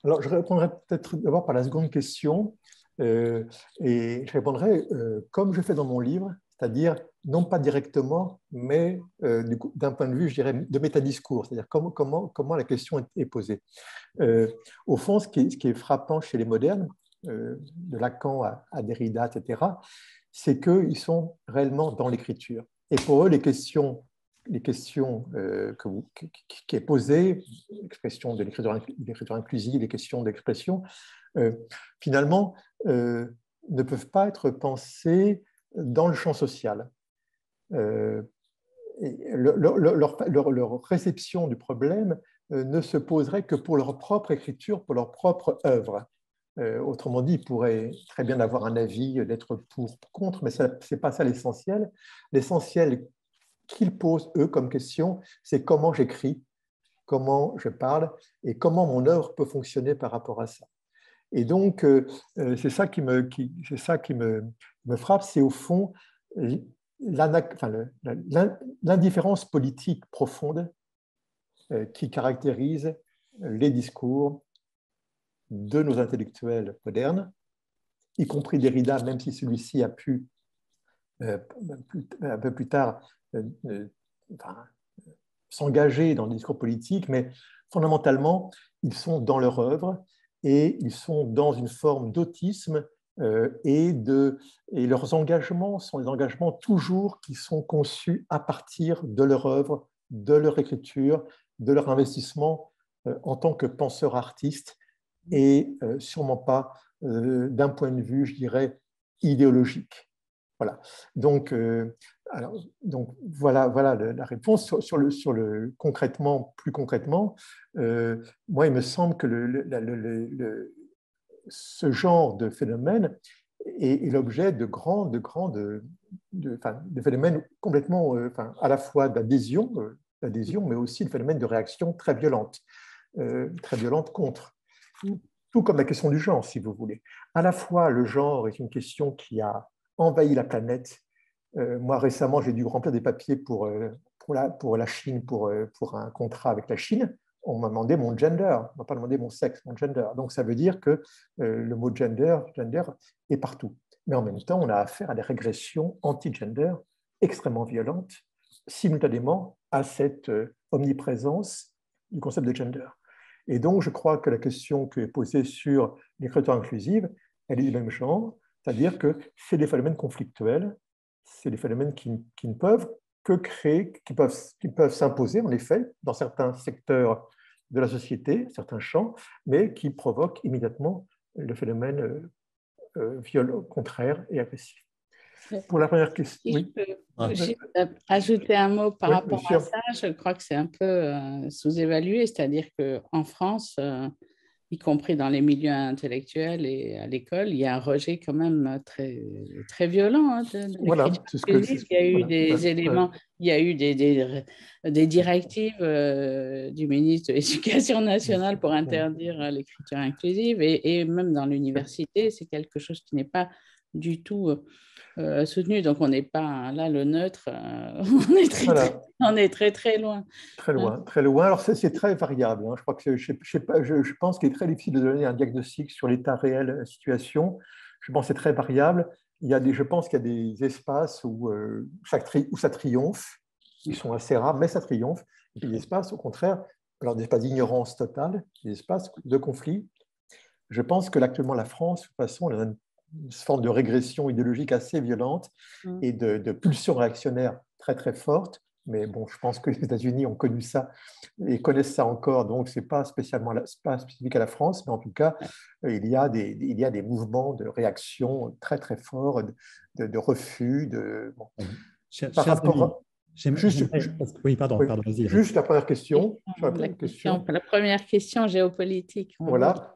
Alors, je répondrai peut-être d'abord par la seconde question, et je répondrai comme je fais dans mon livre, c'est-à-dire non pas directement, mais d'un point de vue, je dirais, de métadiscours, c'est-à-dire comment la question est posée. Au fond, ce qui est frappant chez les modernes, de Lacan à Derrida, etc., c'est qu'ils sont réellement dans l'écriture. Et pour eux, les questions qui est posée, l'expression de l'écriture inclusive, les questions d'expression, finalement, ne peuvent pas être pensées dans le champ social. Leur réception du problème ne se poserait que pour leur propre écriture, pour leur propre œuvre. Autrement dit, ils pourraient très bien avoir un avis, d'être pour, contre, mais ce n'est pas ça l'essentiel. L'essentiel qu'ils posent, eux, comme question, c'est comment j'écris, comment je parle et comment mon œuvre peut fonctionner par rapport à ça. Et donc, c'est ça qui me frappe, c'est au fond l'indifférence politique profonde qui caractérise les discours de nos intellectuels modernes, y compris Derrida, même si celui-ci a pu, un peu plus tard, s'engager dans le discours politique, mais fondamentalement, ils sont dans leur œuvre et ils sont dans une forme d'autisme et leurs engagements sont des engagements toujours qui sont conçus à partir de leur œuvre, de leur écriture, de leur investissement en tant que penseurs artistes et sûrement pas d'un point de vue, je dirais, idéologique. Voilà. Donc, voilà la réponse. Concrètement, plus concrètement, moi, il me semble que ce genre de phénomène est l'objet de phénomènes complètement, à la fois d'adhésion, mais aussi de phénomènes de réaction très violente contre. Tout comme la question du genre, si vous voulez. À la fois, le genre est une question qui a envahi la planète Moi, récemment, j'ai dû remplir des papiers pour la Chine, pour un contrat avec la Chine. On m'a demandé mon gender, on m'a pas demandé mon sexe, mon gender. Donc, ça veut dire que le mot gender est partout. Mais en même temps, on a affaire à des régressions anti-gender extrêmement violentes, simultanément à cette omniprésence du concept de gender. Et donc, je crois que la question qui est posée sur l'écriture inclusive, elle est du même genre, c'est-à-dire que c'est des phénomènes conflictuels, c'est des phénomènes qui ne peuvent que créer, qui peuvent s'imposer, en effet, dans certains secteurs de la société, certains champs, mais qui provoquent immédiatement le phénomène violent, contraire et agressif. Pour la première question, si oui. je peux juste ajouter un mot par rapport à ça, je crois que c'est un peu sous-évalué, c'est-à-dire qu'en France, y compris dans les milieux intellectuels et à l'école, il y a un rejet quand même très, très violent de l'écriture inclusive. Il y a eu des éléments, il y a eu des directives du ministre de l'Éducation nationale pour interdire l'écriture inclusive et même dans l'université, c'est quelque chose qui n'est pas du tout soutenu. Donc, on n'est pas là le neutre, on est très, très loin. Très loin, très loin. Alors, c'est très variable. Je crois que je pense qu'il est très difficile de donner un diagnostic sur l'état réel de la situation. Je pense que c'est très variable. Je pense qu'il y a des espaces où ça triomphe, qui sont assez rares, mais ça triomphe. Et puis des espaces, au contraire, alors des espaces d'ignorance totale, des espaces de conflit. Je pense que actuellement, la France, de toute façon, elle a une forme de régression idéologique assez violente et de pulsions réactionnaires très, très fortes. Mais bon, je pense que les États-Unis ont connu ça et connaissent ça encore, donc ce n'est pas pas spécifique à la France, mais en tout cas, il y a des mouvements de réaction très, très forts, de refus. Par rapport oui, pardon, vas-y. Juste la première question. La première question géopolitique. Voilà.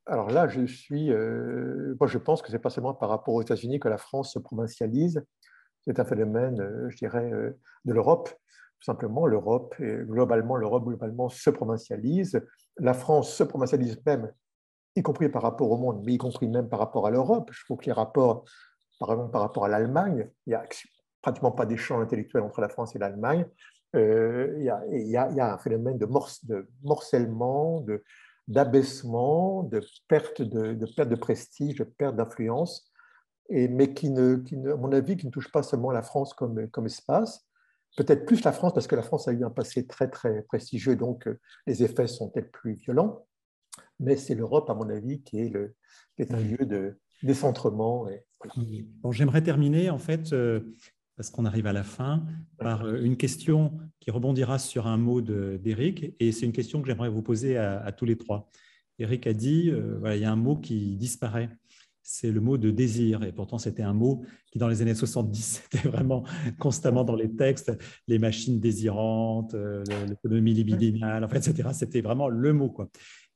Alors là, moi, je pense que ce n'est pas seulement par rapport aux États-Unis que la France se provincialise. C'est un phénomène, je dirais, de l'Europe. Tout simplement, l'Europe globalement se provincialise. La France se provincialise même, y compris par rapport au monde, mais y compris même par rapport à l'Europe. Je trouve que les rapports, par exemple, par rapport à l'Allemagne, il n'y a pratiquement pas d'échange intellectuel entre la France et l'Allemagne. Il y a un phénomène de morcellement, d'abaissement, de perte de prestige, de perte d'influence, mais à mon avis, qui ne touche pas seulement la France comme espace, peut-être plus la France, parce que la France a eu un passé très, très prestigieux, donc les effets sont peut-être plus violents, mais c'est l'Europe, à mon avis, qui est un lieu de décentrement. Voilà. Bon, j'aimerais terminer, en fait, parce qu'on arrive à la fin, par une question qui rebondira sur un mot d'Éric, et c'est une question que j'aimerais vous poser à tous les trois. Éric a dit, voilà, il y a un mot qui disparaît, c'est le mot de désir, et pourtant c'était un mot qui dans les années 70 était vraiment constamment dans les textes, les machines désirantes, l'économie libidinale, enfin, etc. C'était vraiment le mot, quoi.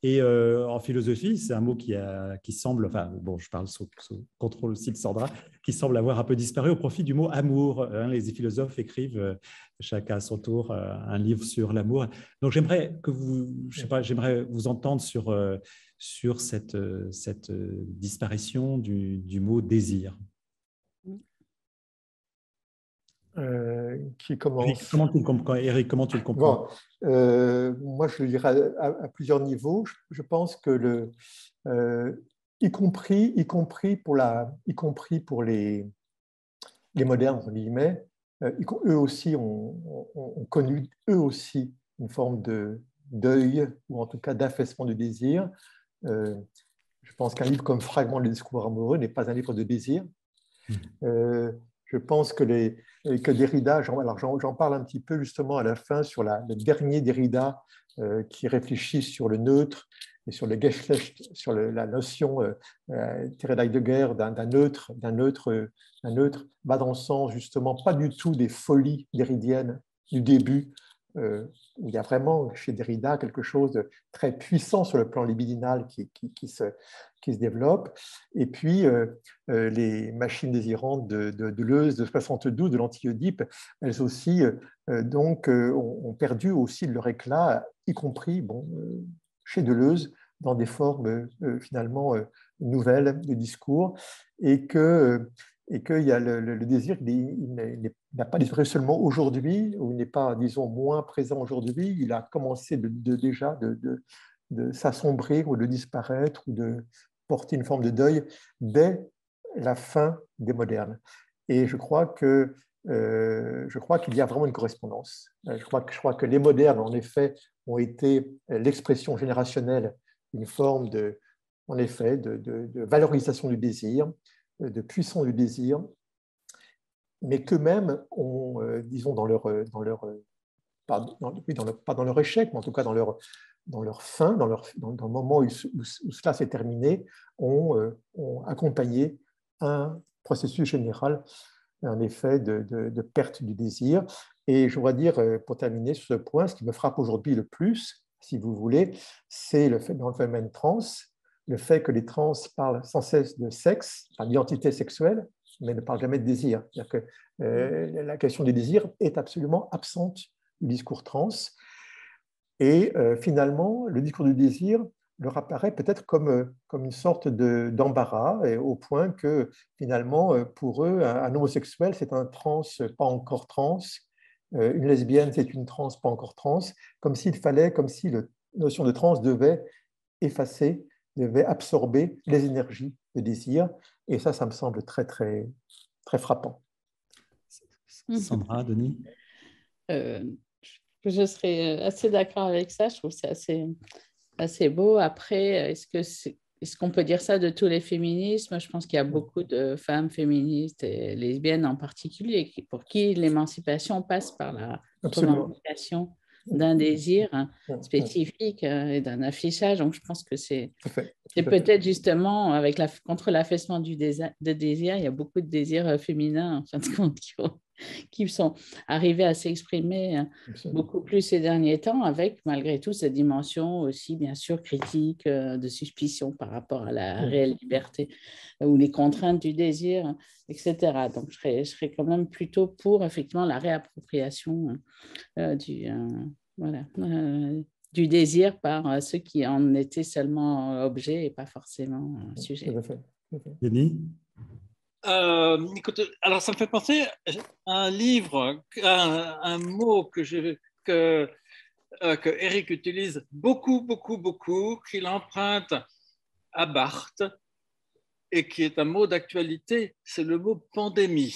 Et en philosophie, c'est un mot qui semble, enfin bon, je parle sous contrôle aussi de Sandra, qui semble avoir un peu disparu au profit du mot amour. Les philosophes écrivent chacun à son tour un livre sur l'amour. Donc j'aimerais que j'aimerais vous entendre sur cette disparition du mot désir. Qui commence. Éric, comment tu le comprends? Bon, moi, je le dirais à plusieurs niveaux. Je pense que y compris pour les modernes, entre guillemets, eux aussi ont connu eux aussi une forme de deuil, ou en tout cas d'affaissement du désir. Je pense qu'un livre comme Fragments de discours amoureux n'est pas un livre de désir. Je pense que Derrida, j'en parle un petit peu justement à la fin sur le dernier Derrida qui réfléchit sur le neutre et sur le Geschlecht, sur la notion tirée d'Heidegger d'un neutre, va dans le sens justement pas du tout des folies derridiennes du début, où il y a vraiment chez Derrida quelque chose de très puissant sur le plan libidinal qui se développe. Et puis, les machines désirantes de Deleuze, de 72, de l'anti-Oedipe, elles aussi ont perdu aussi de leur éclat, y compris chez Deleuze, dans des formes finalement nouvelles de discours, et que et qu'il y a le désir, il n'a pas disparu seulement aujourd'hui, ou il n'est pas, disons, moins présent aujourd'hui, il a commencé déjà de s'assombrir ou de disparaître ou de porter une forme de deuil dès la fin des modernes. Et je crois qu'il y a vraiment une correspondance. Je crois que les modernes, en effet, ont été l'expression générationnelle d'une forme en effet, de valorisation du désir, de puissance du désir, mais qu'eux-mêmes ont, disons, pas dans leur échec, mais en tout cas dans leur fin, dans le moment où cela s'est terminé, ont accompagné un processus général, en effet, de perte du désir. Et je voudrais dire, pour terminer sur ce point, ce qui me frappe aujourd'hui le plus, si vous voulez, c'est le fait, dans le phénomène trans, le fait que les trans parlent sans cesse de sexe, d'identité sexuelle, mais ne parlent jamais de désir. C'est-à-dire que la question du désir est absolument absente du discours trans. Et finalement, le discours du désir leur apparaît peut-être comme une sorte d'embarras, au point que finalement, pour eux, un homosexuel, c'est un trans pas encore trans, une lesbienne, c'est une trans pas encore trans, comme si la notion de trans devait effacer, devait absorber les énergies de désir. Et ça me semble très, très, très frappant. Sandra, Denis? Je serais assez d'accord avec ça. Je trouve que c'est assez beau. Après, est-ce qu'on peut dire ça de tous les féminismes? Je pense qu'il y a beaucoup de femmes féministes et lesbiennes en particulier pour qui l'émancipation passe par la revendication d'un désir spécifique et d'un affichage. Donc, je pense que c'est peut-être justement contre l'affaissement de désir, il y a beaucoup de désirs féminins en fin de compte qui sont arrivés à s'exprimer beaucoup plus ces derniers temps, avec malgré tout cette dimension aussi bien sûr critique de suspicion par rapport à la réelle liberté ou les contraintes du désir, etc. Donc je serais quand même plutôt pour effectivement la réappropriation du désir par ceux qui en étaient seulement objets et pas forcément sujet. Denis? Écoute, alors ça me fait penser à un livre, à un mot que Eric utilise beaucoup, qu'il emprunte à Barthes et qui est un mot d'actualité, c'est le mot pandémie.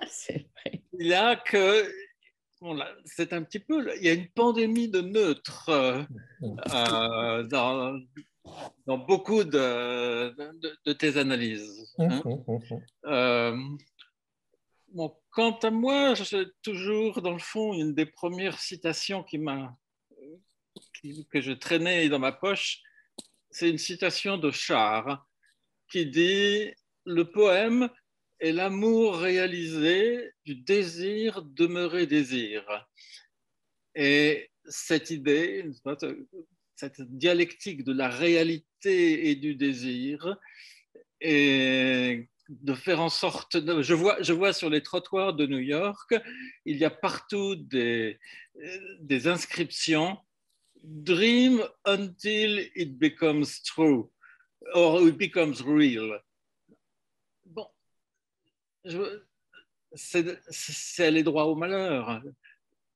C'est vrai. Il y a c'est un petit peu, il y a une pandémie de neutres dans beaucoup de tes analyses. Bon, quant à moi, j'ai toujours, dans le fond, une des premières citations que je traînais dans ma poche, c'est une citation de Char qui dit « Le poème est l'amour réalisé du désir demeurer désir ». Et cette idée, cette dialectique de la réalité et du désir, et de faire en sorte, je vois sur les trottoirs de New York, il y a partout des inscriptions « Dream until it becomes true » or it becomes real. Bon, c'est aller droit au malheur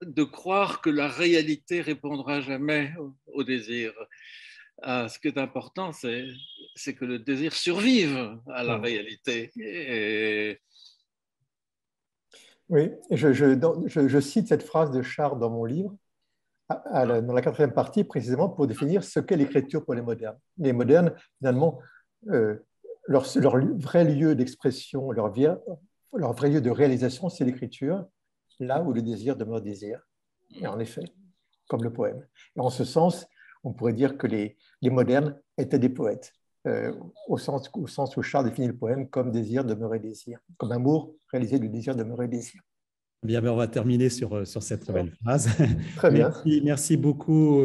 de croire que la réalité répondra jamais au désir. Ce qui est important, c'est que le désir survive à la réalité. Oui, je cite cette phrase de Char dans mon livre, dans la 4e partie, précisément pour définir ce qu'est l'écriture pour les modernes. Les modernes, finalement, leur vrai lieu d'expression, leur vrai lieu de réalisation, c'est l'écriture, là où le désir demeure désir. Et en effet, comme le poème. Et en ce sens, on pourrait dire que les modernes étaient des poètes, au sens où Char définit le poème comme désir demeurer désir, comme amour réalisé du désir demeurer désir. Bien, on va terminer sur cette très belle phrase. Très bien. Merci beaucoup,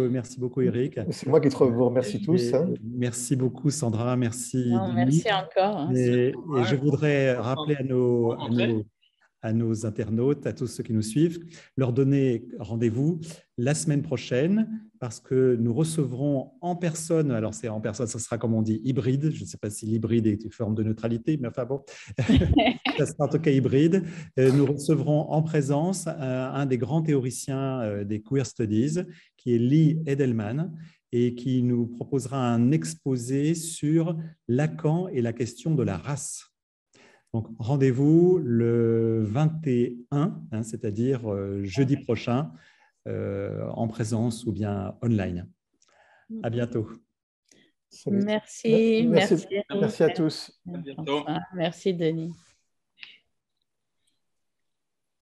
Eric. C'est moi qui vous remercie tous. Merci beaucoup, Sandra. Merci, Denis. Merci encore. Et je voudrais rappeler à nos internautes, à tous ceux qui nous suivent, leur donner rendez-vous la semaine prochaine parce que nous recevrons en personne, alors c'est en personne, ça sera comme on dit hybride, je ne sais pas si l'hybride est une forme de neutralité, mais enfin bon, ça sera en tout cas hybride. Nous recevrons en présence un des grands théoriciens des queer studies, qui est Lee Edelman, et qui nous proposera un exposé sur Lacan et la question de la race. Donc, rendez-vous le 21, c'est-à-dire jeudi prochain, en présence ou bien online. À bientôt. Merci. Merci à tous. À bientôt. Merci, Denis.